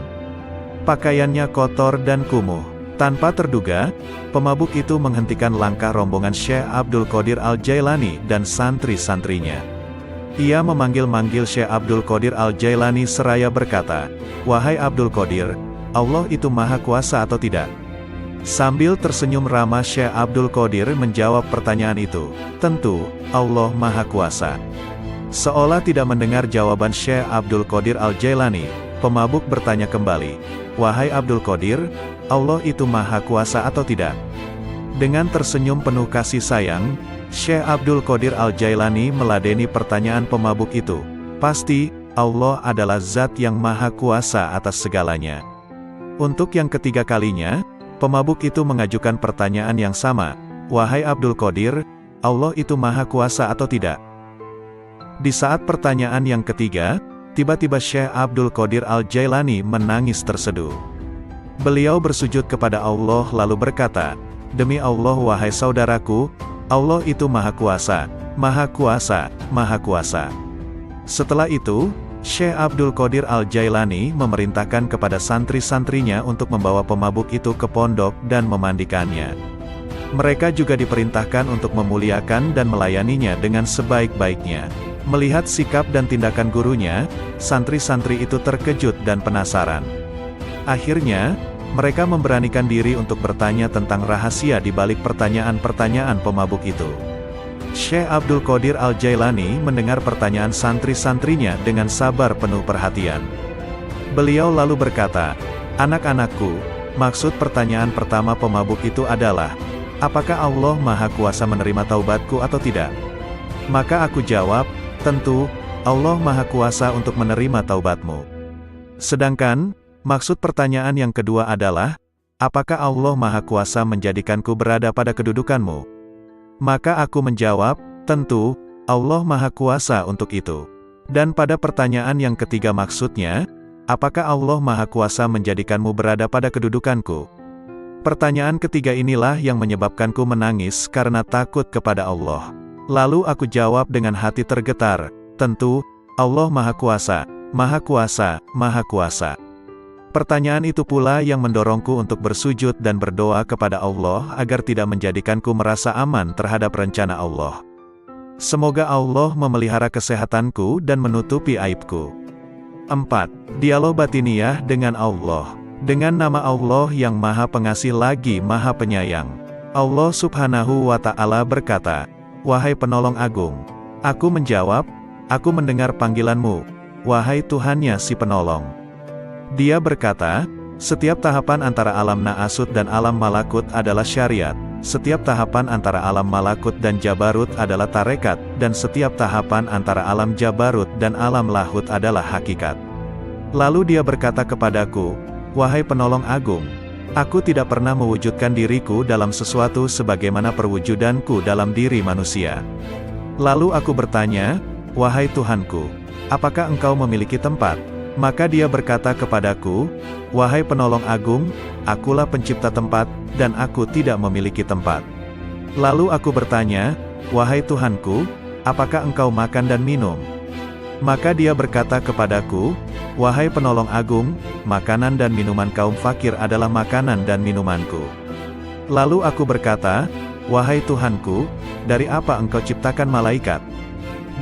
Pakaiannya kotor dan kumuh. Tanpa terduga, pemabuk itu menghentikan langkah rombongan Syekh Abdul Qadir Al-Jailani dan santri-santrinya. Ia memanggil-manggil Syekh Abdul Qadir Al-Jailani seraya berkata, "Wahai Abdul Qadir, Allah itu maha kuasa atau tidak?" Sambil tersenyum ramah Syekh Abdul Qadir menjawab pertanyaan itu, "Tentu, Allah maha kuasa." Seolah tidak mendengar jawaban Syekh Abdul Qadir Al-Jailani, pemabuk bertanya kembali, "Wahai Abdul Qadir, Allah itu maha kuasa atau tidak?" Dengan tersenyum penuh kasih sayang, Syekh Abdul Qadir Al-Jailani meladeni pertanyaan pemabuk itu. "Pasti, Allah adalah zat yang maha kuasa atas segalanya." Untuk yang ketiga kalinya, pemabuk itu mengajukan pertanyaan yang sama, "Wahai Abdul Qadir, Allah itu maha kuasa atau tidak?" Di saat pertanyaan yang ketiga, tiba-tiba Syekh Abdul Qadir Al-Jailani menangis terseduh. Beliau bersujud kepada Allah lalu berkata, "Demi Allah wahai saudaraku, Allah itu maha kuasa, maha kuasa, maha kuasa." Setelah itu, Syekh Abdul Qadir Al-Jailani memerintahkan kepada santri-santrinya untuk membawa pemabuk itu ke pondok dan memandikannya. Mereka juga diperintahkan untuk memuliakan dan melayaninya dengan sebaik-baiknya. Melihat sikap dan tindakan gurunya, santri-santri itu terkejut dan penasaran. Akhirnya, mereka memberanikan diri untuk bertanya tentang rahasia di balik pertanyaan-pertanyaan pemabuk itu. Syekh Abdul Qadir Al-Jailani mendengar pertanyaan santri-santrinya dengan sabar penuh perhatian. Beliau lalu berkata, "Anak-anakku, maksud pertanyaan pertama pemabuk itu adalah, apakah Allah maha kuasa menerima taubatku atau tidak?" Maka aku jawab, "Tentu, Allah maha kuasa untuk menerima taubatmu." Sedangkan, maksud pertanyaan yang kedua adalah, apakah Allah maha kuasa menjadikanku berada pada kedudukanmu? Maka aku menjawab, tentu, Allah maha kuasa untuk itu. Dan pada pertanyaan yang ketiga maksudnya, apakah Allah maha kuasa menjadikanmu berada pada kedudukanku? Pertanyaan ketiga inilah yang menyebabkanku menangis karena takut kepada Allah. Lalu aku jawab dengan hati tergetar, tentu, Allah maha kuasa, maha kuasa, maha kuasa. Pertanyaan itu pula yang mendorongku untuk bersujud dan berdoa kepada Allah agar tidak menjadikanku merasa aman terhadap rencana Allah. Semoga Allah memelihara kesehatanku dan menutupi aibku. 4. Dialog batiniah dengan Allah. Dengan nama Allah yang Maha Pengasih lagi Maha Penyayang. Allah Subhanahu wa Ta'ala berkata, "Wahai penolong agung." Aku menjawab, "Aku mendengar panggilanmu, wahai Tuhannya si penolong." Dia berkata, "Setiap tahapan antara alam Na'asut dan alam Malakut adalah syariat, setiap tahapan antara alam Malakut dan Jabarut adalah tarekat, dan setiap tahapan antara alam Jabarut dan alam Lahut adalah hakikat." Lalu dia berkata kepadaku, "Wahai penolong agung, aku tidak pernah mewujudkan diriku dalam sesuatu sebagaimana perwujudanku dalam diri manusia." Lalu aku bertanya, "Wahai Tuhanku, apakah engkau memiliki tempat?" Maka dia berkata kepadaku, "Wahai penolong agung, akulah pencipta tempat, dan aku tidak memiliki tempat." Lalu aku bertanya, "Wahai Tuhanku, apakah engkau makan dan minum?" Maka dia berkata kepadaku, "Wahai penolong agung, makanan dan minuman kaum fakir adalah makanan dan minumanku." Lalu aku berkata, "Wahai Tuhanku, dari apa engkau ciptakan malaikat?"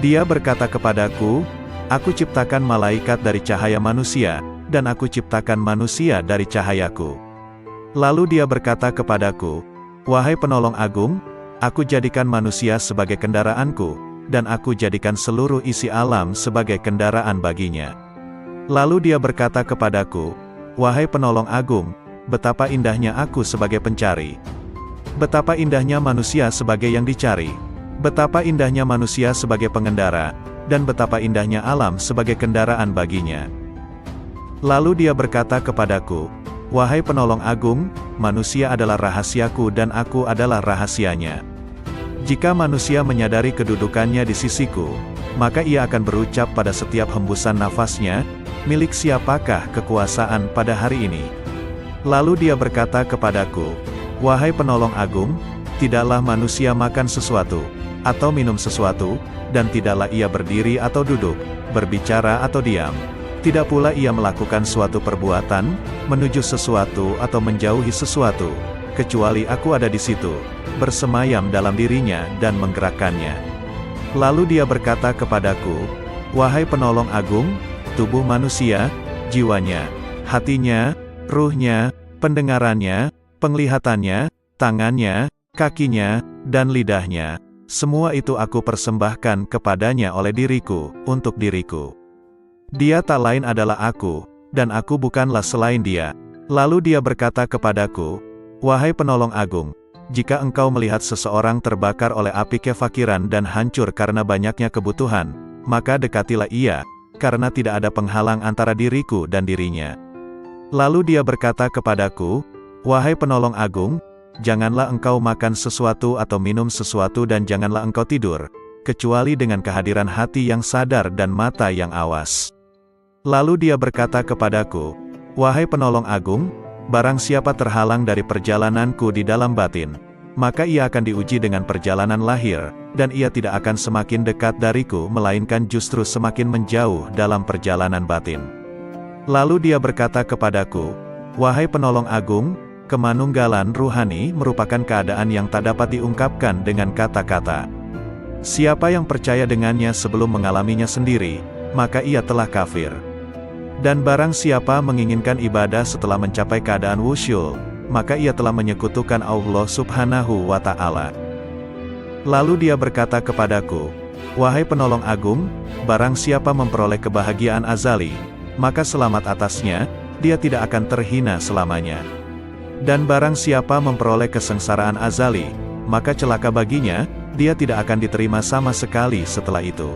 Dia berkata kepadaku, "Aku ciptakan malaikat dari cahaya manusia, dan aku ciptakan manusia dari cahayaku." Lalu dia berkata kepadaku, "Wahai penolong agung, aku jadikan manusia sebagai kendaraanku, dan aku jadikan seluruh isi alam sebagai kendaraan baginya." Lalu dia berkata kepadaku, "Wahai penolong agung, betapa indahnya aku sebagai pencari. Betapa indahnya manusia sebagai yang dicari. Betapa indahnya manusia sebagai pengendara, dan betapa indahnya alam sebagai kendaraan baginya." Lalu dia berkata kepadaku, "Wahai penolong agung, manusia adalah rahasiaku dan aku adalah rahasianya. Jika manusia menyadari kedudukannya di sisiku, maka ia akan berucap pada setiap hembusan nafasnya, 'Milik siapakah kekuasaan pada hari ini?' Lalu dia berkata kepadaku, 'Wahai penolong agung, tidaklah manusia makan sesuatu, atau minum sesuatu, dan tidaklah ia berdiri atau duduk, berbicara atau diam. Tidak pula ia melakukan suatu perbuatan, menuju sesuatu atau menjauhi sesuatu, kecuali aku ada di situ, bersemayam dalam dirinya dan menggerakkannya. Lalu dia berkata kepadaku, "Wahai penolong agung, tubuh manusia, jiwanya, hatinya, ruhnya, pendengarannya, penglihatannya, tangannya, kakinya, dan lidahnya, semua itu aku persembahkan kepadanya oleh diriku, untuk diriku. Dia tak lain adalah aku, dan aku bukanlah selain dia." Lalu dia berkata kepadaku, "Wahai penolong agung, jika engkau melihat seseorang terbakar oleh api kefakiran dan hancur karena banyaknya kebutuhan, maka dekatilah ia, karena tidak ada penghalang antara diriku dan dirinya." Lalu dia berkata kepadaku, "Wahai penolong agung, janganlah engkau makan sesuatu atau minum sesuatu dan janganlah engkau tidur, kecuali dengan kehadiran hati yang sadar dan mata yang awas." Lalu dia berkata kepadaku, "Wahai penolong agung, barang siapa terhalang dari perjalananku di dalam batin, maka ia akan diuji dengan perjalanan lahir, dan ia tidak akan semakin dekat dariku melainkan justru semakin menjauh dalam perjalanan batin." Lalu dia berkata kepadaku, "Wahai penolong agung, kemanunggalan ruhani merupakan keadaan yang tak dapat diungkapkan dengan kata-kata. Siapa yang percaya dengannya sebelum mengalaminya sendiri, maka ia telah kafir. Dan barang siapa menginginkan ibadah setelah mencapai keadaan wusyul, maka ia telah menyekutukan Allah Subhanahu wa Ta'ala." Lalu dia berkata kepadaku, "Wahai penolong agung, barang siapa memperoleh kebahagiaan azali, maka selamat atasnya, dia tidak akan terhina selamanya. Dan barang siapa memperoleh kesengsaraan azali, maka celaka baginya, dia tidak akan diterima sama sekali setelah itu."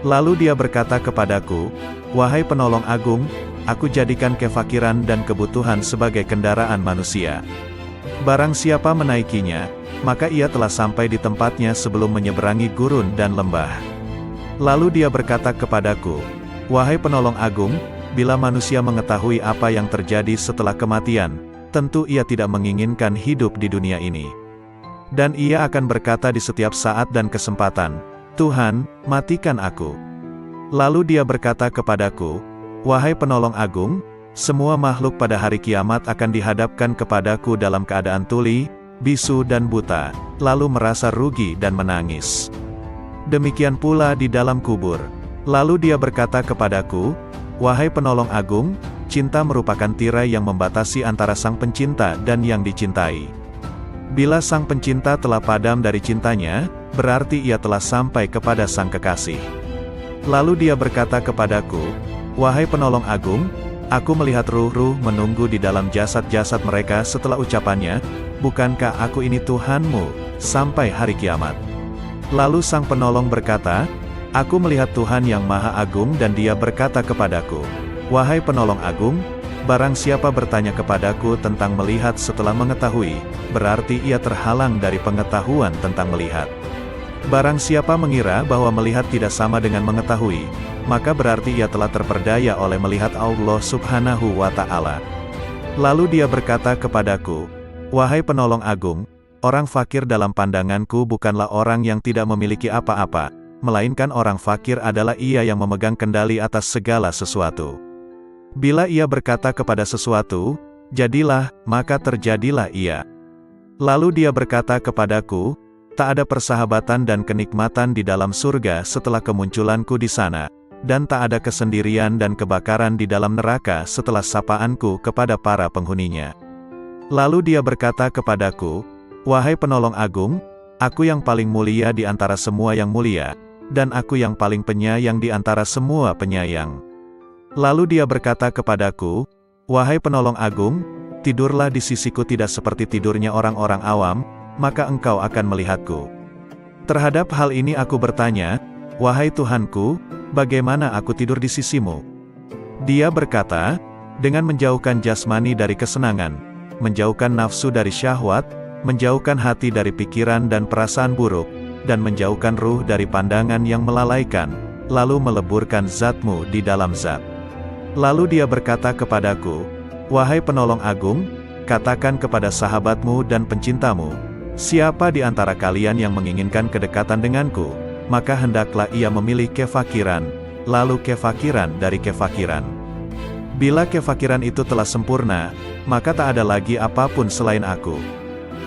Lalu dia berkata kepadaku, "Wahai penolong agung, aku jadikan kefakiran dan kebutuhan sebagai kendaraan manusia. Barang siapa menaikinya, maka ia telah sampai di tempatnya sebelum menyeberangi gurun dan lembah." Lalu dia berkata kepadaku, "Wahai penolong agung, bila manusia mengetahui apa yang terjadi setelah kematian, tentu ia tidak menginginkan hidup di dunia ini. Dan ia akan berkata di setiap saat dan kesempatan, 'Tuhan, matikan aku.' Lalu dia berkata kepadaku, 'Wahai penolong agung, semua makhluk pada hari kiamat akan dihadapkan kepadaku dalam keadaan tuli, bisu dan buta, lalu merasa rugi dan menangis. Demikian pula di dalam kubur.' Lalu dia berkata kepadaku, 'Wahai penolong agung, cinta merupakan tirai yang membatasi antara sang pencinta dan yang dicintai. Bila sang pencinta telah padam dari cintanya, berarti ia telah sampai kepada sang kekasih.' Lalu dia berkata kepadaku, 'Wahai penolong agung, aku melihat ruh-ruh menunggu di dalam jasad-jasad mereka setelah ucapannya, bukankah aku ini Tuhanmu, sampai hari kiamat?' Lalu sang penolong berkata, 'Aku melihat Tuhan yang Maha Agung dan dia berkata kepadaku, Wahai penolong agung, barang siapa bertanya kepadaku tentang melihat setelah mengetahui, berarti ia terhalang dari pengetahuan tentang melihat. Barang siapa mengira bahwa melihat tidak sama dengan mengetahui, maka berarti ia telah terperdaya oleh melihat Allah Subhanahu wa Ta'ala. Lalu dia berkata kepadaku, Wahai penolong agung, orang fakir dalam pandanganku bukanlah orang yang tidak memiliki apa-apa, melainkan orang fakir adalah ia yang memegang kendali atas segala sesuatu. Bila ia berkata kepada sesuatu, jadilah, maka terjadilah ia. Lalu dia berkata kepadaku, tak ada persahabatan dan kenikmatan di dalam surga setelah kemunculanku di sana, dan tak ada kesendirian dan kebakaran di dalam neraka setelah sapaanku kepada para penghuninya. Lalu dia berkata kepadaku, Wahai penolong agung, aku yang paling mulia di antara semua yang mulia, dan aku yang paling penyayang di antara semua penyayang. Lalu dia berkata kepadaku, Wahai penolong agung, tidurlah di sisiku tidak seperti tidurnya orang-orang awam, maka engkau akan melihatku. Terhadap hal ini aku bertanya, Wahai Tuhanku, bagaimana aku tidur di sisimu? Dia berkata, dengan menjauhkan jasmani dari kesenangan, menjauhkan nafsu dari syahwat, menjauhkan hati dari pikiran dan perasaan buruk, dan menjauhkan ruh dari pandangan yang melalaikan, lalu meleburkan zatmu di dalam zat. Lalu dia berkata kepadaku, Wahai penolong agung, katakan kepada sahabatmu dan pencintamu, siapa di antara kalian yang menginginkan kedekatan denganku, maka hendaklah ia memilih kefakiran, lalu kefakiran dari kefakiran. Bila kefakiran itu telah sempurna, maka tak ada lagi apapun selain aku.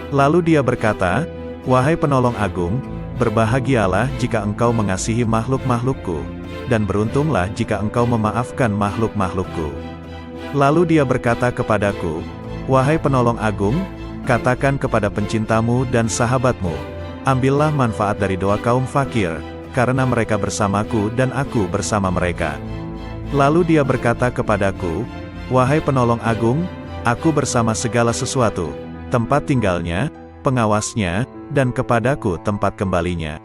Lalu dia berkata, wahai penolong agung, berbahagialah jika engkau mengasihi makhluk-makhlukku, dan beruntunglah jika engkau memaafkan makhluk-makhlukku. Lalu dia berkata kepadaku, wahai penolong agung, katakan kepada pencintamu dan sahabatmu, ambillah manfaat dari doa kaum fakir, karena mereka bersamaku dan aku bersama mereka. Lalu dia berkata kepadaku, wahai penolong agung, aku bersama segala sesuatu, tempat tinggalnya, pengawasnya, dan kepadaku tempat kembalinya.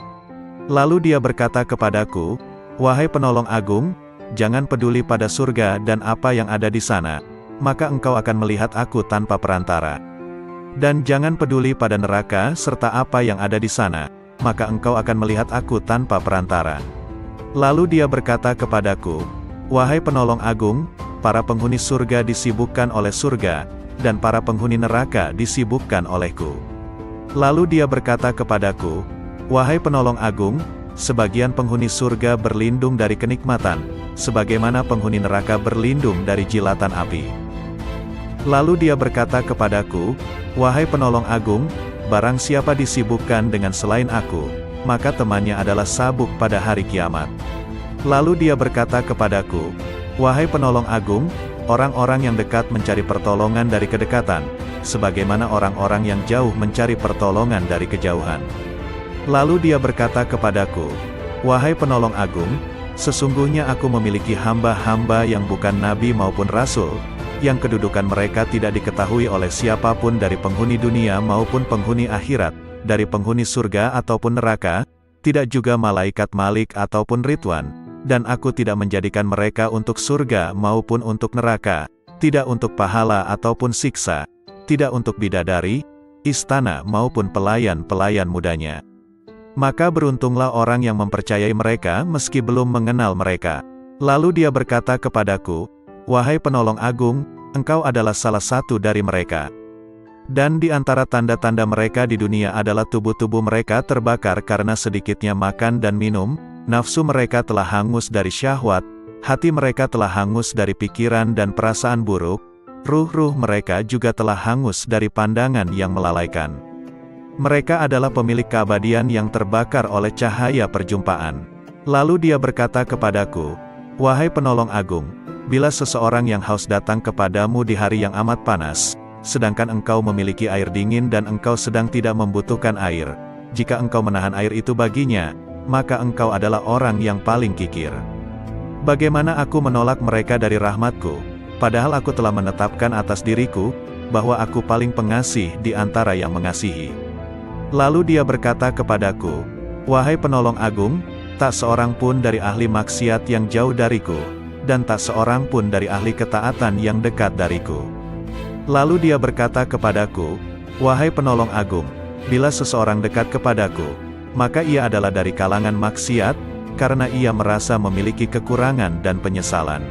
Lalu dia berkata kepadaku, wahai penolong agung, jangan peduli pada surga dan apa yang ada di sana, maka engkau akan melihat aku tanpa perantara. Dan jangan peduli pada neraka serta apa yang ada di sana, maka engkau akan melihat aku tanpa perantara. Lalu dia berkata kepadaku, wahai penolong agung, para penghuni surga disibukkan oleh surga, dan para penghuni neraka disibukkan olehku. Lalu dia berkata kepadaku, wahai penolong agung, sebagian penghuni surga berlindung dari kenikmatan, sebagaimana penghuni neraka berlindung dari jilatan api. Lalu dia berkata kepadaku, wahai penolong agung, barang siapa disibukkan dengan selain aku, maka temannya adalah sabuk pada hari kiamat. Lalu dia berkata kepadaku, wahai penolong agung, orang-orang yang dekat mencari pertolongan dari kedekatan, sebagaimana orang-orang yang jauh mencari pertolongan dari kejauhan. Lalu dia berkata kepadaku, wahai penolong agung, sesungguhnya aku memiliki hamba-hamba yang bukan nabi maupun rasul, yang kedudukan mereka tidak diketahui oleh siapapun dari penghuni dunia maupun penghuni akhirat, dari penghuni surga ataupun neraka, tidak juga malaikat Malik ataupun Ridwan, dan aku tidak menjadikan mereka untuk surga maupun untuk neraka, tidak untuk pahala ataupun siksa, tidak untuk bidadari, istana maupun pelayan-pelayan mudanya. Maka beruntunglah orang yang mempercayai mereka meski belum mengenal mereka. Lalu dia berkata kepadaku, wahai penolong agung, engkau adalah salah satu dari mereka. Dan di antara tanda-tanda mereka di dunia adalah tubuh-tubuh mereka terbakar karena sedikitnya makan dan minum, nafsu mereka telah hangus dari syahwat, hati mereka telah hangus dari pikiran dan perasaan buruk, ruh-ruh mereka juga telah hangus dari pandangan yang melalaikan. Mereka adalah pemilik keabadian yang terbakar oleh cahaya perjumpaan. Lalu dia berkata kepadaku, wahai penolong agung, bila seseorang yang haus datang kepadamu di hari yang amat panas, sedangkan engkau memiliki air dingin dan engkau sedang tidak membutuhkan air, jika engkau menahan air itu baginya, maka engkau adalah orang yang paling kikir. Bagaimana aku menolak mereka dari rahmatku, padahal aku telah menetapkan atas diriku, bahwa aku paling pengasih di antara yang mengasihi. Lalu dia berkata kepadaku, wahai penolong agung, tak seorang pun dari ahli maksiat yang jauh dariku, dan tak seorang pun dari ahli ketaatan yang dekat dariku. Lalu dia berkata kepadaku, wahai penolong agung, bila seseorang dekat kepadaku, maka ia adalah dari kalangan maksiat, karena ia merasa memiliki kekurangan dan penyesalan.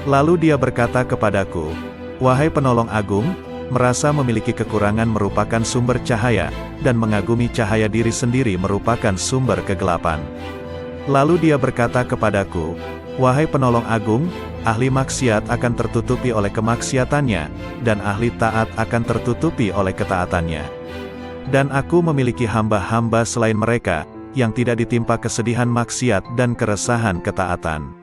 Lalu dia berkata kepadaku, wahai penolong agung, merasa memiliki kekurangan merupakan sumber cahaya, dan mengagumi cahaya diri sendiri merupakan sumber kegelapan. Lalu dia berkata kepadaku, wahai penolong agung, ahli maksiat akan tertutupi oleh kemaksiatannya, dan ahli taat akan tertutupi oleh ketaatannya. Dan aku memiliki hamba-hamba selain mereka, yang tidak ditimpa kesedihan maksiat dan keresahan ketaatan.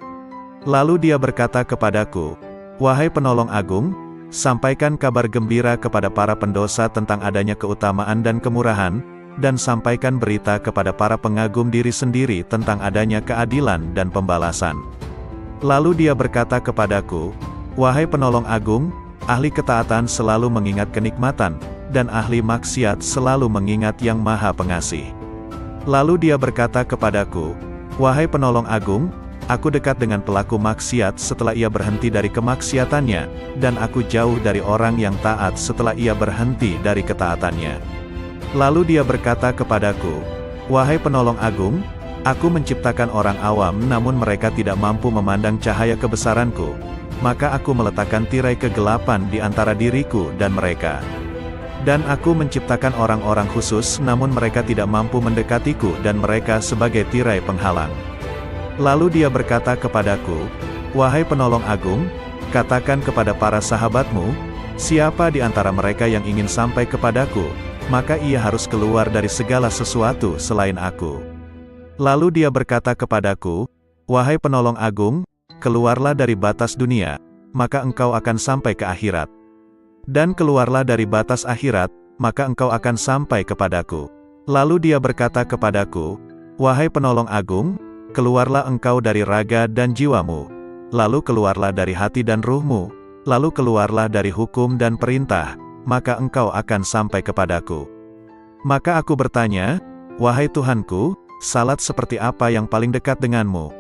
Lalu dia berkata kepadaku, wahai penolong agung, sampaikan kabar gembira kepada para pendosa tentang adanya keutamaan dan kemurahan, dan sampaikan berita kepada para pengagum diri sendiri tentang adanya keadilan dan pembalasan. Lalu dia berkata kepadaku, wahai penolong agung, ahli ketaatan selalu mengingat kenikmatan, dan ahli maksiat selalu mengingat yang maha pengasih. Lalu dia berkata kepadaku, wahai penolong agung, aku dekat dengan pelaku maksiat setelah ia berhenti dari kemaksiatannya, dan aku jauh dari orang yang taat setelah ia berhenti dari ketaatannya. Lalu dia berkata kepadaku, wahai penolong agung, aku menciptakan orang awam namun mereka tidak mampu memandang cahaya kebesaranku, maka aku meletakkan tirai kegelapan di antara diriku dan mereka. Dan aku menciptakan orang-orang khusus namun mereka tidak mampu mendekatiku dan mereka sebagai tirai penghalang. Lalu dia berkata kepadaku, "Wahai penolong agung, katakan kepada para sahabatmu, siapa di antara mereka yang ingin sampai kepadaku, maka ia harus keluar dari segala sesuatu selain aku." Lalu dia berkata kepadaku, "Wahai penolong agung, keluarlah dari batas dunia, maka engkau akan sampai ke akhirat. Dan keluarlah dari batas akhirat, maka engkau akan sampai kepadaku." Lalu dia berkata kepadaku, "Wahai penolong agung, keluarlah engkau dari raga dan jiwamu, lalu keluarlah dari hati dan ruhmu, lalu keluarlah dari hukum dan perintah, maka engkau akan sampai kepadaku." Maka aku bertanya, "Wahai Tuhanku, salat seperti apa yang paling dekat denganmu?"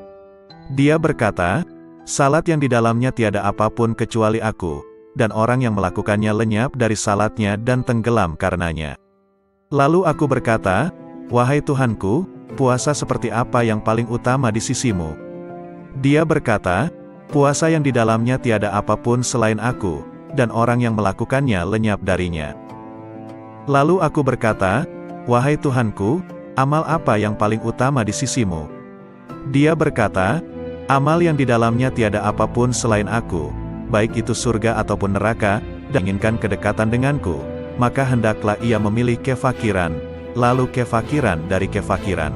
Dia berkata, "Salat yang di dalamnya tiada apapun kecuali aku, dan orang yang melakukannya lenyap dari salatnya dan tenggelam karenanya." Lalu aku berkata, "Wahai Tuhanku, puasa seperti apa yang paling utama di sisimu?" Dia berkata, "Puasa yang di dalamnya tiada apapun selain aku, dan orang yang melakukannya lenyap darinya." Lalu aku berkata, "Wahai Tuhanku, amal apa yang paling utama di sisimu?" Dia berkata, "Amal yang di dalamnya tiada apapun selain aku, baik itu surga ataupun neraka, dan inginkan kedekatan denganku, maka hendaklah ia memilih kefakiran, lalu kefakiran dari kefakiran.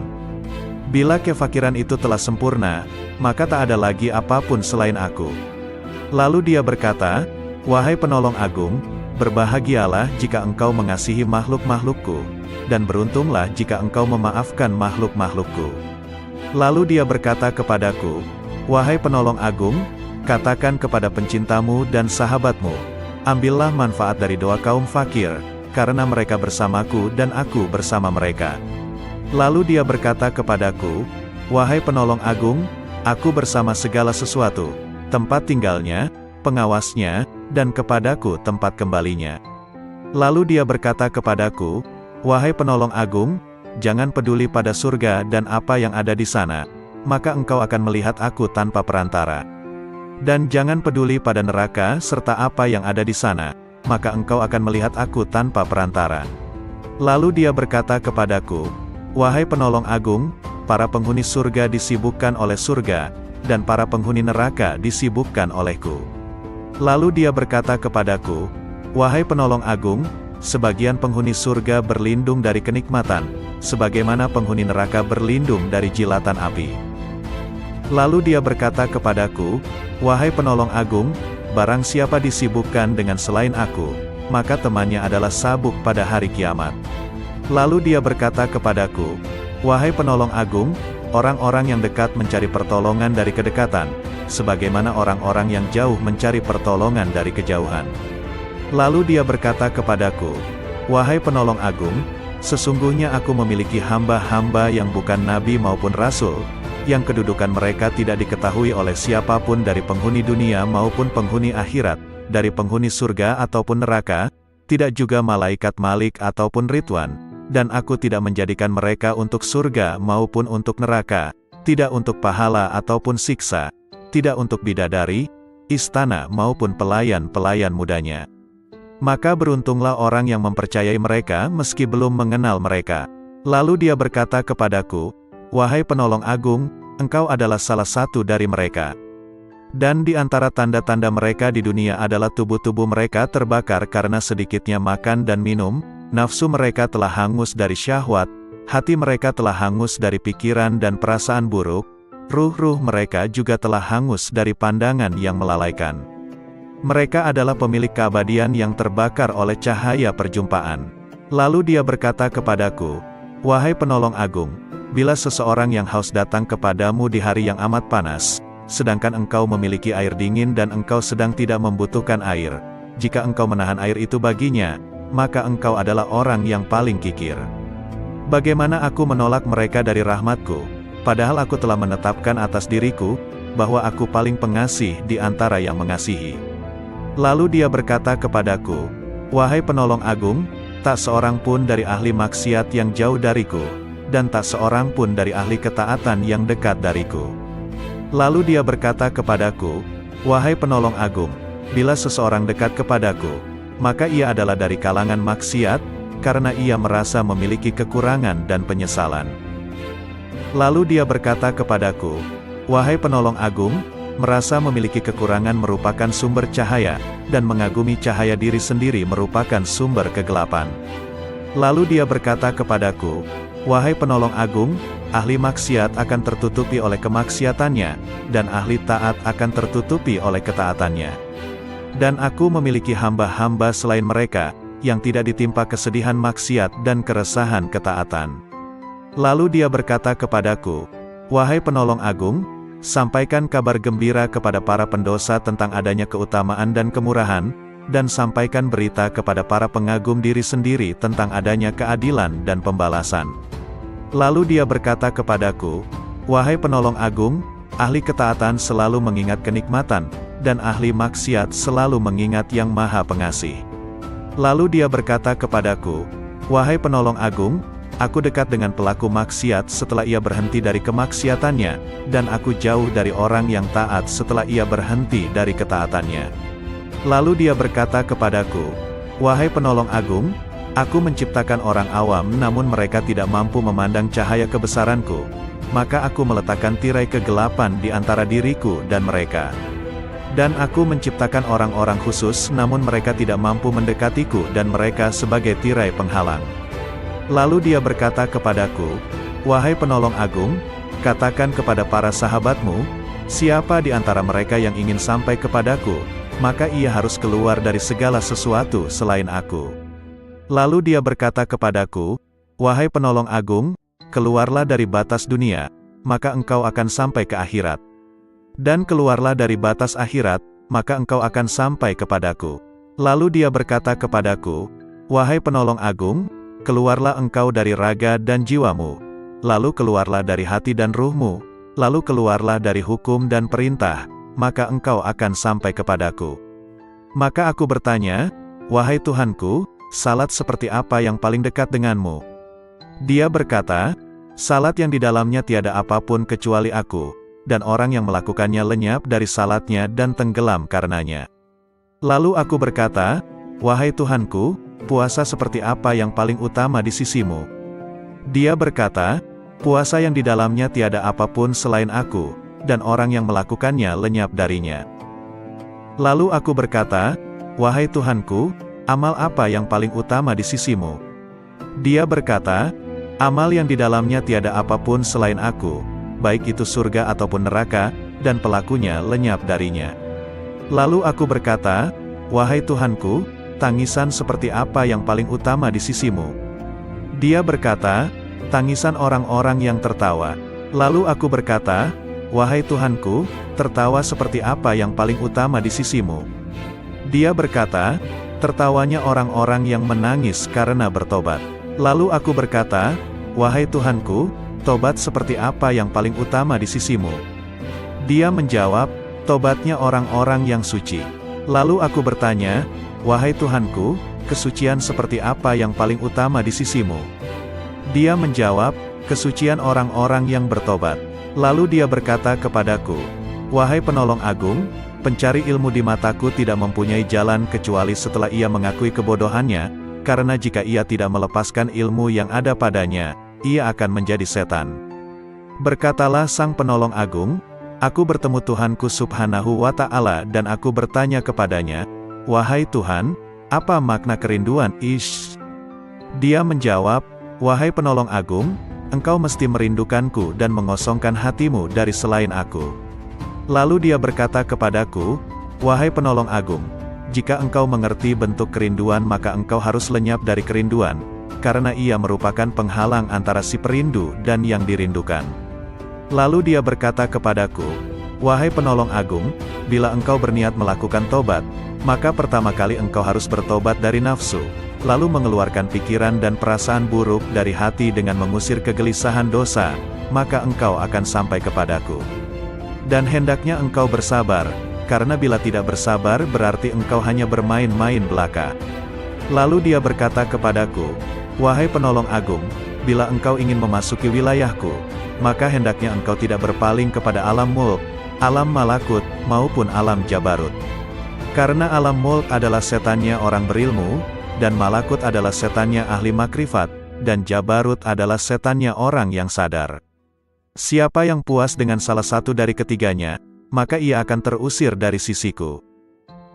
Bila kefakiran itu telah sempurna, maka tak ada lagi apapun selain aku." Lalu dia berkata, "Wahai penolong agung, berbahagialah jika engkau mengasihi makhluk-makhlukku, dan beruntunglah jika engkau memaafkan makhluk-makhlukku." Lalu dia berkata kepadaku, "Wahai penolong agung, katakan kepada pencintamu dan sahabatmu, ambillah manfaat dari doa kaum fakir, karena mereka bersamaku dan aku bersama mereka." Lalu dia berkata kepadaku, "Wahai penolong agung, aku bersama segala sesuatu, tempat tinggalnya, pengawasnya, dan kepadaku tempat kembalinya." Lalu dia berkata kepadaku, "Wahai penolong agung, jangan peduli pada surga dan apa yang ada di sana, maka engkau akan melihat aku tanpa perantara. Dan jangan peduli pada neraka serta apa yang ada di sana, maka engkau akan melihat aku tanpa perantara." Lalu dia berkata kepadaku, "Wahai penolong agung, para penghuni surga disibukkan oleh surga, dan para penghuni neraka disibukkan olehku." Lalu dia berkata kepadaku, "Wahai penolong agung, sebagian penghuni surga berlindung dari kenikmatan, sebagaimana penghuni neraka berlindung dari jilatan api." Lalu dia berkata kepadaku, "Wahai penolong agung, barang siapa disibukkan dengan selain aku, maka temannya adalah sabuk pada hari kiamat." Lalu dia berkata kepadaku, "Wahai penolong agung, orang-orang yang dekat mencari pertolongan dari kedekatan, sebagaimana orang-orang yang jauh mencari pertolongan dari kejauhan." Lalu dia berkata kepadaku, "Wahai penolong agung, sesungguhnya aku memiliki hamba-hamba yang bukan nabi maupun rasul, yang kedudukan mereka tidak diketahui oleh siapapun dari penghuni dunia maupun penghuni akhirat, dari penghuni surga ataupun neraka, tidak juga malaikat Malik ataupun Ridwan, dan aku tidak menjadikan mereka untuk surga maupun untuk neraka, tidak untuk pahala ataupun siksa, tidak untuk bidadari, istana maupun pelayan-pelayan mudanya. Maka beruntunglah orang yang mempercayai mereka meski belum mengenal mereka." Lalu dia berkata kepadaku, "Wahai penolong agung, engkau adalah salah satu dari mereka. Dan di antara tanda-tanda mereka di dunia adalah tubuh-tubuh mereka terbakar karena sedikitnya makan dan minum, nafsu mereka telah hangus dari syahwat, hati mereka telah hangus dari pikiran dan perasaan buruk, ruh-ruh mereka juga telah hangus dari pandangan yang melalaikan. Mereka adalah pemilik keabadian yang terbakar oleh cahaya perjumpaan." Lalu dia berkata kepadaku, "Wahai penolong agung, bila seseorang yang haus datang kepadamu di hari yang amat panas, sedangkan engkau memiliki air dingin dan engkau sedang tidak membutuhkan air, jika engkau menahan air itu baginya, maka engkau adalah orang yang paling kikir. Bagaimana aku menolak mereka dari rahmatku, padahal aku telah menetapkan atas diriku, bahwa aku paling pengasih di antara yang mengasihi." Lalu dia berkata kepadaku, "Wahai penolong agung, tak seorang pun dari ahli maksiat yang jauh dariku, dan tak seorang pun dari ahli ketaatan yang dekat dariku." Lalu dia berkata kepadaku, "Wahai penolong agung, bila seseorang dekat kepadaku, maka ia adalah dari kalangan maksiat, karena ia merasa memiliki kekurangan dan penyesalan." Lalu dia berkata kepadaku, wahai penolong agung, merasa memiliki kekurangan merupakan sumber cahaya, dan mengagumi cahaya diri sendiri merupakan sumber kegelapan. Lalu dia berkata kepadaku, wahai penolong agung, ahli maksiat akan tertutupi oleh kemaksiatannya, dan ahli taat akan tertutupi oleh ketaatannya. Dan aku memiliki hamba-hamba selain mereka, yang tidak ditimpa kesedihan maksiat dan keresahan ketaatan. Lalu dia berkata kepadaku, wahai penolong agung, sampaikan kabar gembira kepada para pendosa tentang adanya keutamaan dan kemurahan, dan sampaikan berita kepada para pengagum diri sendiri tentang adanya keadilan dan pembalasan. Lalu dia berkata kepadaku, wahai penolong agung, ahli ketaatan selalu mengingat kenikmatan, dan ahli maksiat selalu mengingat yang Maha Pengasih. Lalu dia berkata kepadaku, wahai penolong agung, aku dekat dengan pelaku maksiat setelah ia berhenti dari kemaksiatannya, dan aku jauh dari orang yang taat setelah ia berhenti dari ketaatannya. Lalu dia berkata kepadaku, wahai penolong agung, aku menciptakan orang awam namun mereka tidak mampu memandang cahaya kebesaranku, maka aku meletakkan tirai kegelapan di antara diriku dan mereka. Dan aku menciptakan orang-orang khusus namun mereka tidak mampu mendekatiku dan mereka sebagai tirai penghalang. Lalu dia berkata kepadaku, wahai penolong agung, katakan kepada para sahabatmu, siapa di antara mereka yang ingin sampai kepadaku, maka ia harus keluar dari segala sesuatu selain aku. Lalu dia berkata kepadaku, wahai penolong agung, keluarlah dari batas dunia, maka engkau akan sampai ke akhirat. Dan keluarlah dari batas akhirat, maka engkau akan sampai kepadaku. Lalu dia berkata kepadaku, wahai penolong agung, keluarlah engkau dari raga dan jiwamu, lalu keluarlah dari hati dan ruhmu, lalu keluarlah dari hukum dan perintah, maka engkau akan sampai kepadaku. Maka aku bertanya, wahai Tuhanku, salat seperti apa yang paling dekat denganmu? Dia berkata, salat yang di dalamnya tiada apapun kecuali aku, dan orang yang melakukannya lenyap dari salatnya dan tenggelam karenanya. Lalu aku berkata, wahai Tuhanku, puasa seperti apa yang paling utama di sisimu? Dia berkata, puasa yang di dalamnya tiada apapun selain aku, dan orang yang melakukannya lenyap darinya. Lalu aku berkata, wahai Tuhanku, amal apa yang paling utama di sisimu? Dia berkata, amal yang di dalamnya tiada apapun selain aku, baik itu surga ataupun neraka, dan pelakunya lenyap darinya. Lalu aku berkata, wahai Tuhanku, tangisan seperti apa yang paling utama di sisimu? Dia berkata, tangisan orang-orang yang tertawa. Lalu aku berkata, wahai Tuhanku, tertawa seperti apa yang paling utama di sisimu? Dia berkata, tertawanya orang-orang yang menangis karena bertobat. Lalu aku berkata, wahai Tuhanku, tobat seperti apa yang paling utama di sisimu? Dia menjawab, tobatnya orang-orang yang suci. Lalu aku bertanya, wahai Tuhanku, kesucian seperti apa yang paling utama di sisimu? Dia menjawab, kesucian orang-orang yang bertobat. Lalu dia berkata kepadaku, wahai penolong agung, pencari ilmu di mataku tidak mempunyai jalan kecuali setelah ia mengakui kebodohannya, karena jika ia tidak melepaskan ilmu yang ada padanya, ia akan menjadi setan. Berkatalah sang penolong agung, aku bertemu Tuhanku subhanahu wa ta'ala dan aku bertanya kepadanya, wahai Tuhan, apa makna kerinduan? Dia menjawab, wahai penolong agung, engkau mesti merindukanku dan mengosongkan hatimu dari selain aku. Lalu dia berkata kepadaku, wahai penolong agung, jika engkau mengerti bentuk kerinduan maka engkau harus lenyap dari kerinduan, karena ia merupakan penghalang antara si perindu dan yang dirindukan. Lalu dia berkata kepadaku, wahai penolong agung, bila engkau berniat melakukan tobat, maka pertama kali engkau harus bertobat dari nafsu, lalu mengeluarkan pikiran dan perasaan buruk dari hati dengan mengusir kegelisahan dosa, maka engkau akan sampai kepadaku. Dan hendaknya engkau bersabar, karena bila tidak bersabar berarti engkau hanya bermain-main belaka. Lalu dia berkata kepadaku, wahai penolong agung, bila engkau ingin memasuki wilayahku, maka hendaknya engkau tidak berpaling kepada alam mulk, alam malakut, maupun alam jabarut. Karena alam mulk adalah setannya orang berilmu, dan malakut adalah setannya ahli makrifat, dan jabarut adalah setannya orang yang sadar. Siapa yang puas dengan salah satu dari ketiganya, maka ia akan terusir dari sisiku.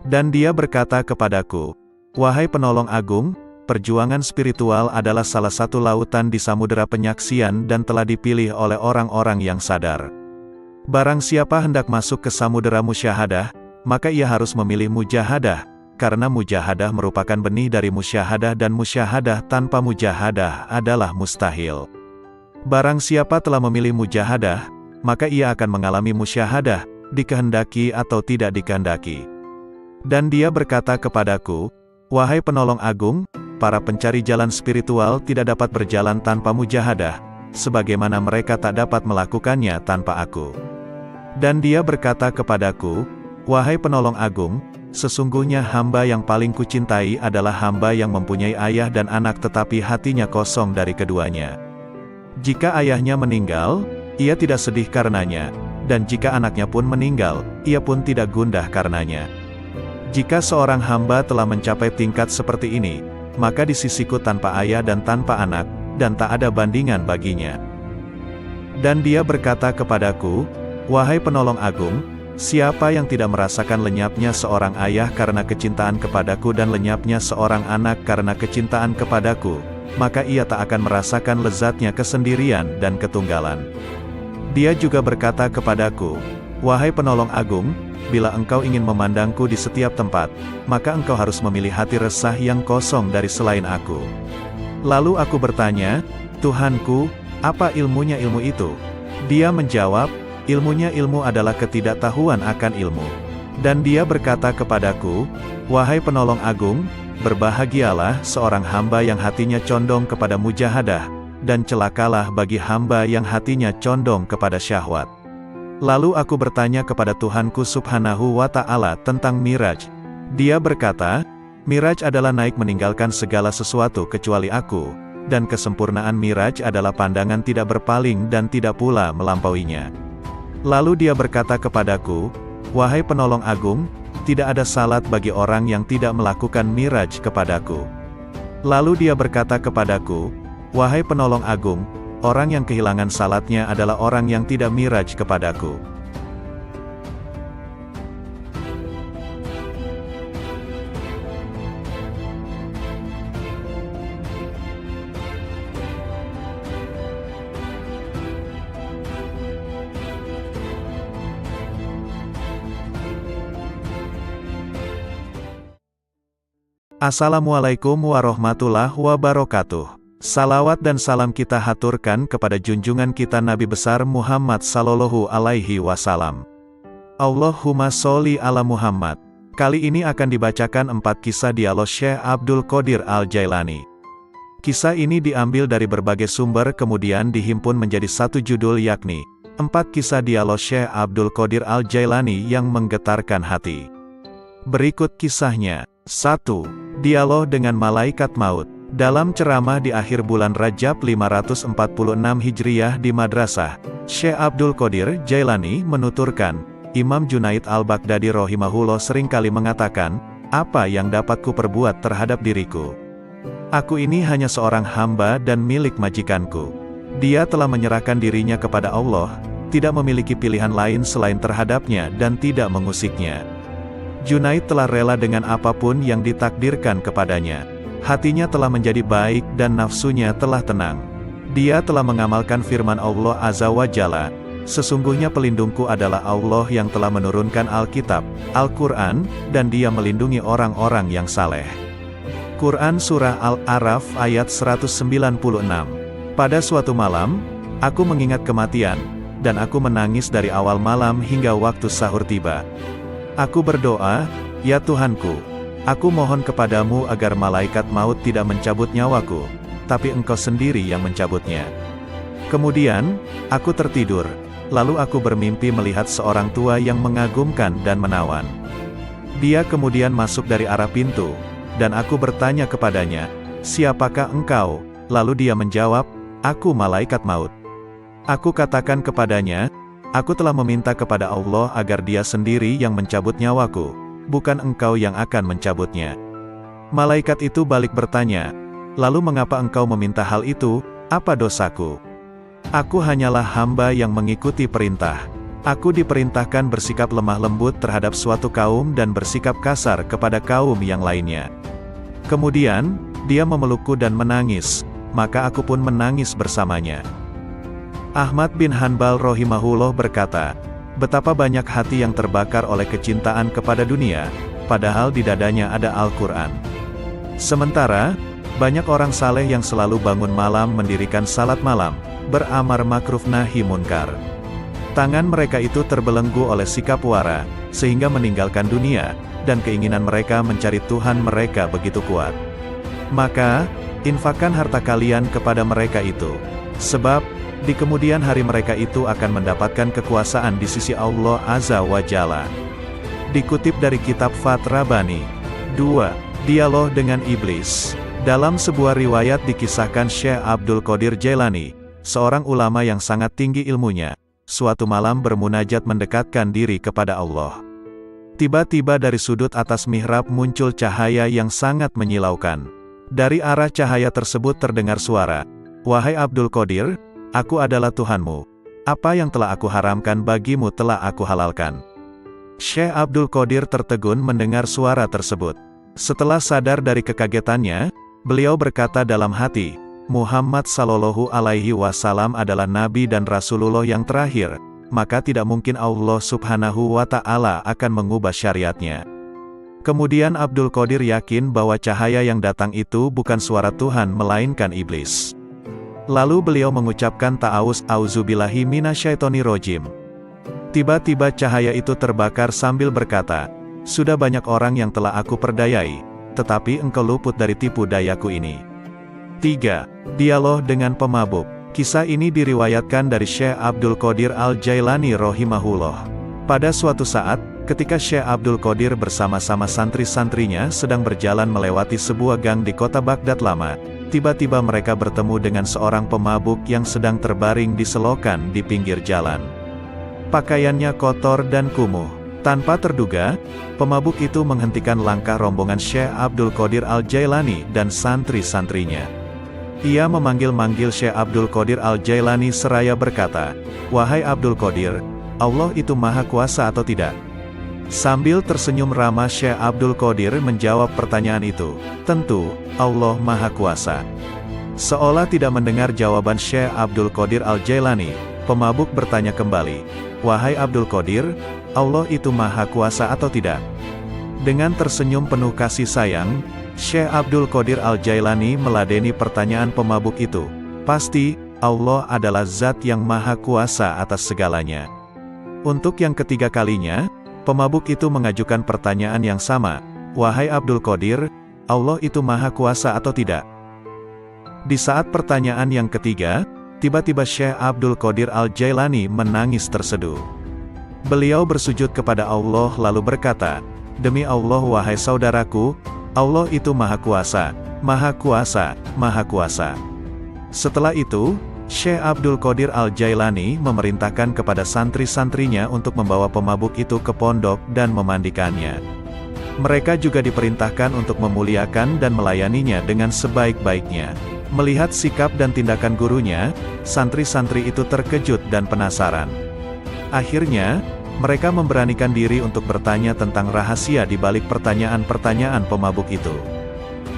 Dan dia berkata kepadaku, wahai penolong agung, perjuangan spiritual adalah salah satu lautan di samudera penyaksian dan telah dipilih oleh orang-orang yang sadar. Barang siapa hendak masuk ke samudera musyahadah, maka ia harus memilih mujahadah, karena mujahadah merupakan benih dari musyahadah dan musyahadah tanpa mujahadah adalah mustahil. Barang siapa telah memilih mujahadah, maka ia akan mengalami musyahadah, dikehendaki atau tidak dikehendaki. Dan dia berkata kepadaku, wahai penolong agung, para pencari jalan spiritual tidak dapat berjalan tanpa mujahadah, sebagaimana mereka tak dapat melakukannya tanpa aku. Dan dia berkata kepadaku, wahai penolong agung, sesungguhnya hamba yang paling kucintai adalah hamba yang mempunyai ayah dan anak tetapi hatinya kosong dari keduanya. Jika ayahnya meninggal, ia tidak sedih karenanya, dan jika anaknya pun meninggal, ia pun tidak gundah karenanya. Jika seorang hamba telah mencapai tingkat seperti ini, maka di sisiku tanpa ayah dan tanpa anak, dan tak ada bandingan baginya. Dan dia berkata kepadaku, wahai penolong agung, siapa yang tidak merasakan lenyapnya seorang ayah karena kecintaan kepadaku dan lenyapnya seorang anak karena kecintaan kepadaku, maka ia tak akan merasakan lezatnya kesendirian dan ketunggalan. Dia juga berkata kepadaku, wahai penolong agung, bila engkau ingin memandangku di setiap tempat, maka engkau harus memilih hati resah yang kosong dari selain aku. Lalu aku bertanya, Tuhanku, apa ilmunya ilmu itu? Dia menjawab, ilmunya ilmu adalah ketidaktahuan akan ilmu. Dan dia berkata kepadaku, wahai penolong agung, berbahagialah seorang hamba yang hatinya condong kepada mujahadah, dan celakalah bagi hamba yang hatinya condong kepada syahwat. Lalu aku bertanya kepada Tuhanku Subhanahu wa Ta'ala tentang Miraj. Dia berkata, Miraj adalah naik meninggalkan segala sesuatu kecuali aku, dan kesempurnaan Miraj adalah pandangan tidak berpaling dan tidak pula melampauinya. Lalu dia berkata kepadaku, wahai penolong agung, tidak ada salat bagi orang yang tidak melakukan Miraj kepadaku. Lalu dia berkata kepadaku, wahai penolong agung, orang yang kehilangan salatnya adalah orang yang tidak miraj kepadaku. Assalamualaikum warahmatullahi wabarakatuh. Salawat dan salam kita haturkan kepada junjungan kita Nabi besar Muhammad sallallahu alaihi wasallam. Allahumma sholli ala Muhammad. Kali ini akan dibacakan 4 kisah dialog Syekh Abdul Qadir Al-Jailani. Kisah ini diambil dari berbagai sumber kemudian dihimpun menjadi satu judul yakni 4 kisah dialog Syekh Abdul Qadir Al-Jailani yang menggetarkan hati. Berikut kisahnya. 1. Dialog dengan Malaikat Maut. Dalam ceramah di akhir bulan Rajab 546 Hijriyah di Madrasah, Syekh Abdul Qadir Jailani menuturkan, Imam Junaid Al-Baghdadi rahimahullah seringkali mengatakan, apa yang dapat ku perbuat terhadap diriku? Aku ini hanya seorang hamba dan milik majikanku. Dia telah menyerahkan dirinya kepada Allah, tidak memiliki pilihan lain selain terhadapnya dan tidak mengusiknya. Junaid telah rela dengan apapun yang ditakdirkan kepadanya. Hatinya telah menjadi baik dan nafsunya telah tenang. Dia telah mengamalkan firman Allah Azza wa Jalla, sesungguhnya pelindungku adalah Allah yang telah menurunkan Alkitab, Al-Quran, dan dia melindungi orang-orang yang saleh. Quran Surah Al-A'raf ayat 196. Pada suatu malam, aku mengingat kematian, dan aku menangis dari awal malam hingga waktu sahur tiba. Aku berdoa, ya Tuhanku, aku mohon kepadamu agar malaikat maut tidak mencabut nyawaku, tapi engkau sendiri yang mencabutnya. Kemudian, aku tertidur, lalu aku bermimpi melihat seorang tua yang mengagumkan dan menawan. Dia kemudian masuk dari arah pintu, dan aku bertanya kepadanya, siapakah engkau? Lalu dia menjawab, aku malaikat maut. Aku katakan kepadanya, aku telah meminta kepada Allah agar dia sendiri yang mencabut nyawaku, bukan engkau yang akan mencabutnya. Malaikat itu balik bertanya, lalu mengapa engkau meminta hal itu, apa dosaku? Aku hanyalah hamba yang mengikuti perintah. Aku diperintahkan bersikap lemah lembut terhadap suatu kaum dan bersikap kasar kepada kaum yang lainnya. Kemudian, dia memelukku dan menangis, maka aku pun menangis bersamanya. Ahmad bin Hanbal rahimahullah berkata, betapa banyak hati yang terbakar oleh kecintaan kepada dunia, padahal di dadanya ada Al-Quran. Sementara, banyak orang saleh yang selalu bangun malam mendirikan salat malam, beramar makruf nahi munkar. Tangan mereka itu terbelenggu oleh sikap wara, sehingga meninggalkan dunia, dan keinginan mereka mencari Tuhan mereka begitu kuat. Maka, infakkan harta kalian kepada mereka itu. Sebab, di kemudian hari mereka itu akan mendapatkan kekuasaan di sisi Allah Azza wa Jalla. Dikutip dari kitab Fath Rabbani. 2. Dialog dengan Iblis. Dalam sebuah riwayat dikisahkan Syekh Abdul Qadir Jailani, seorang ulama yang sangat tinggi ilmunya, suatu malam bermunajat mendekatkan diri kepada Allah. Tiba-tiba dari sudut atas mihrab muncul cahaya yang sangat menyilaukan. Dari arah cahaya tersebut terdengar suara, "Wahai Abdul Qadir, aku adalah Tuhanmu. Apa yang telah aku haramkan bagimu telah aku halalkan." Syekh Abdul Qadir tertegun mendengar suara tersebut. Setelah sadar dari kekagetannya, beliau berkata dalam hati, Muhammad Sallallahu Alaihi Wasallam adalah Nabi dan Rasulullah yang terakhir, maka tidak mungkin Allah Subhanahu wa Ta'ala akan mengubah syariatnya. Kemudian Abdul Qadir yakin bahwa cahaya yang datang itu bukan suara Tuhan melainkan iblis. Lalu beliau mengucapkan ta'awuz, auzubillahi minasyaitonirrajim. Tiba-tiba cahaya itu terbakar sambil berkata, sudah banyak orang yang telah aku perdayai, tetapi engkau luput dari tipu dayaku ini. 3. Dialog dengan pemabuk. Kisah ini diriwayatkan dari Syekh Abdul Qadir Al-Jailani rahimahullah. Pada suatu saat, ketika Syekh Abdul Qadir bersama-sama santri-santrinya sedang berjalan melewati sebuah gang di kota Baghdad lama, tiba-tiba mereka bertemu dengan seorang pemabuk yang sedang terbaring di selokan di pinggir jalan. Pakaiannya kotor dan kumuh. Tanpa terduga, pemabuk itu menghentikan langkah rombongan Syekh Abdul Qadir Al-Jailani dan santri-santrinya. Ia memanggil-manggil Syekh Abdul Qadir Al-Jailani seraya berkata, "Wahai Abdul Qadir, Allah itu maha kuasa atau tidak?" Sambil tersenyum ramah Syekh Abdul Qadir menjawab pertanyaan itu, "Tentu, Allah maha kuasa." Seolah tidak mendengar jawaban Syekh Abdul Qadir Al-Jailani, pemabuk bertanya kembali, "Wahai Abdul Qadir, Allah itu maha kuasa atau tidak?" Dengan tersenyum penuh kasih sayang, Syekh Abdul Qadir Al-Jailani meladeni pertanyaan pemabuk itu. Pasti, Allah adalah zat yang maha kuasa atas segalanya. Untuk yang ketiga kalinya, pemabuk itu mengajukan pertanyaan yang sama. Wahai Abdul Qadir, Allah itu maha kuasa atau tidak? Di saat pertanyaan yang ketiga, tiba-tiba Syekh Abdul Qadir Al-Jailani menangis terseduh. Beliau bersujud kepada Allah lalu berkata, "Demi Allah wahai saudaraku, Allah itu maha kuasa, maha kuasa, maha kuasa." Setelah itu, Syekh Abdul Qadir Al-Jailani memerintahkan kepada santri-santrinya untuk membawa pemabuk itu ke pondok dan memandikannya. Mereka juga diperintahkan untuk memuliakan dan melayaninya dengan sebaik-baiknya. Melihat sikap dan tindakan gurunya, santri-santri itu terkejut dan penasaran. Akhirnya, mereka memberanikan diri untuk bertanya tentang rahasia di balik pertanyaan-pertanyaan pemabuk itu.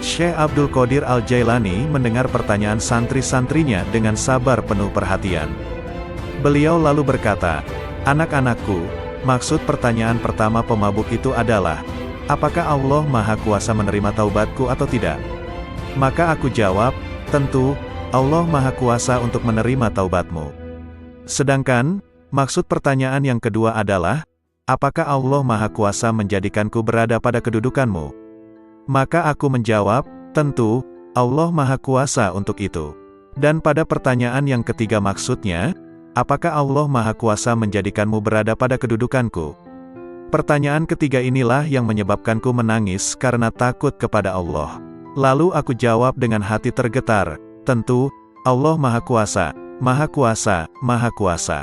Syekh Abdul Qadir Al-Jailani mendengar pertanyaan santri-santrinya dengan sabar penuh perhatian. Beliau lalu berkata, "Anak-anakku, maksud pertanyaan pertama pemabuk itu adalah, apakah Allah maha kuasa menerima taubatku atau tidak?" Maka aku jawab, "Tentu, Allah maha kuasa untuk menerima taubatmu." Sedangkan, maksud pertanyaan yang kedua adalah, apakah Allah maha kuasa menjadikanku berada pada kedudukanmu? Maka aku menjawab, tentu, Allah maha kuasa untuk itu. Dan pada pertanyaan yang ketiga maksudnya, apakah Allah maha kuasa menjadikanmu berada pada kedudukanku? Pertanyaan ketiga inilah yang menyebabkanku menangis karena takut kepada Allah. Lalu aku jawab dengan hati tergetar, tentu, Allah maha kuasa, maha kuasa, maha kuasa.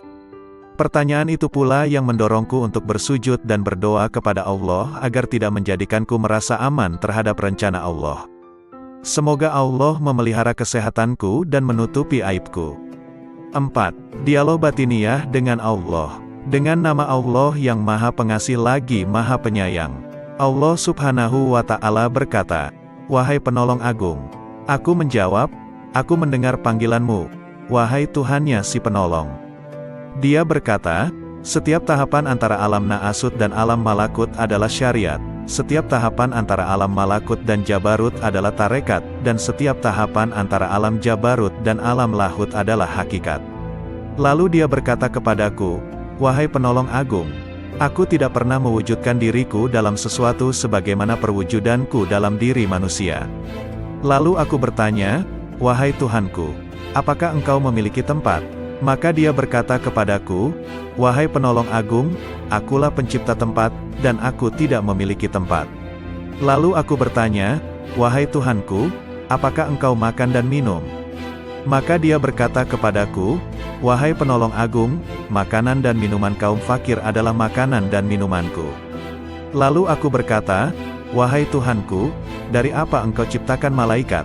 Pertanyaan itu pula yang mendorongku untuk bersujud dan berdoa kepada Allah agar tidak menjadikanku merasa aman terhadap rencana Allah. Semoga Allah memelihara kesehatanku dan menutupi aibku. 4. Dialog batiniah dengan Allah. Dengan nama Allah yang Maha Pengasih lagi Maha Penyayang. Allah Subhanahu wa Ta'ala berkata, "Wahai penolong agung." Aku menjawab, "Aku mendengar panggilanmu, wahai Tuhannya si penolong." Dia berkata, "Setiap tahapan antara alam Naasut dan alam Malakut adalah syariat. Setiap tahapan antara alam Malakut dan Jabarut adalah tarekat, dan setiap tahapan antara alam Jabarut dan alam Lahut adalah hakikat." Lalu dia berkata kepadaku, "Wahai penolong agung, aku tidak pernah mewujudkan diriku dalam sesuatu sebagaimana perwujudanku dalam diri manusia." Lalu aku bertanya, "Wahai Tuhanku, apakah engkau memiliki tempat?" Maka dia berkata kepadaku, "Wahai penolong agung, akulah pencipta tempat, dan aku tidak memiliki tempat." Lalu aku bertanya, "Wahai Tuhanku, apakah engkau makan dan minum?" Maka dia berkata kepadaku, "Wahai penolong agung, makanan dan minuman kaum fakir adalah makanan dan minumanku." Lalu aku berkata, "Wahai Tuhanku, dari apa engkau ciptakan malaikat?"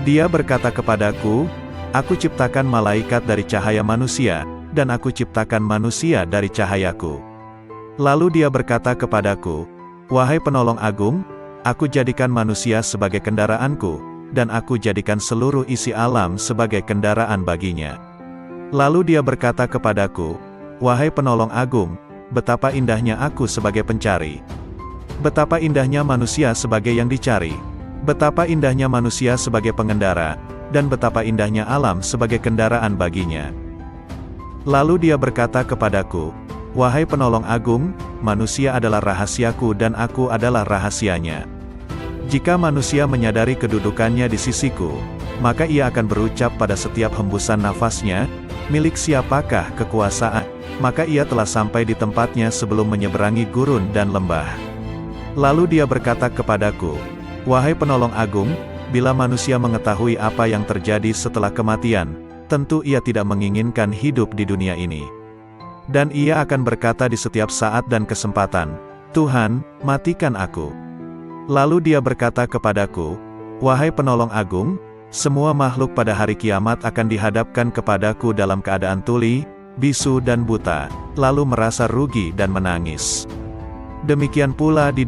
Dia berkata kepadaku, "Aku ciptakan malaikat dari cahaya manusia, dan aku ciptakan manusia dari cahayaku." Lalu dia berkata kepadaku, "Wahai penolong agung, aku jadikan manusia sebagai kendaraanku, dan aku jadikan seluruh isi alam sebagai kendaraan baginya." Lalu dia berkata kepadaku, "Wahai penolong agung, betapa indahnya aku sebagai pencari. Betapa indahnya manusia sebagai yang dicari. Betapa indahnya manusia sebagai pengendara, dan betapa indahnya alam sebagai kendaraan baginya." Lalu dia berkata kepadaku, "Wahai penolong agung, manusia adalah rahasiaku dan aku adalah rahasianya. Jika manusia menyadari kedudukannya di sisiku, maka ia akan berucap pada setiap hembusan nafasnya, 'Milik siapakah kekuasaan?' Maka ia telah sampai di tempatnya sebelum menyeberangi gurun dan lembah." Lalu dia berkata kepadaku, "Wahai penolong agung, bila manusia mengetahui apa yang terjadi setelah kematian, tentu ia tidak menginginkan hidup di dunia ini. Dan ia akan berkata di setiap saat dan kesempatan, 'Tuhan, matikan aku.'" Lalu dia berkata kepadaku, "Wahai penolong agung, semua makhluk pada hari kiamat akan dihadapkan kepadaku dalam keadaan tuli, bisu dan buta, lalu merasa rugi dan menangis. Demikian pula di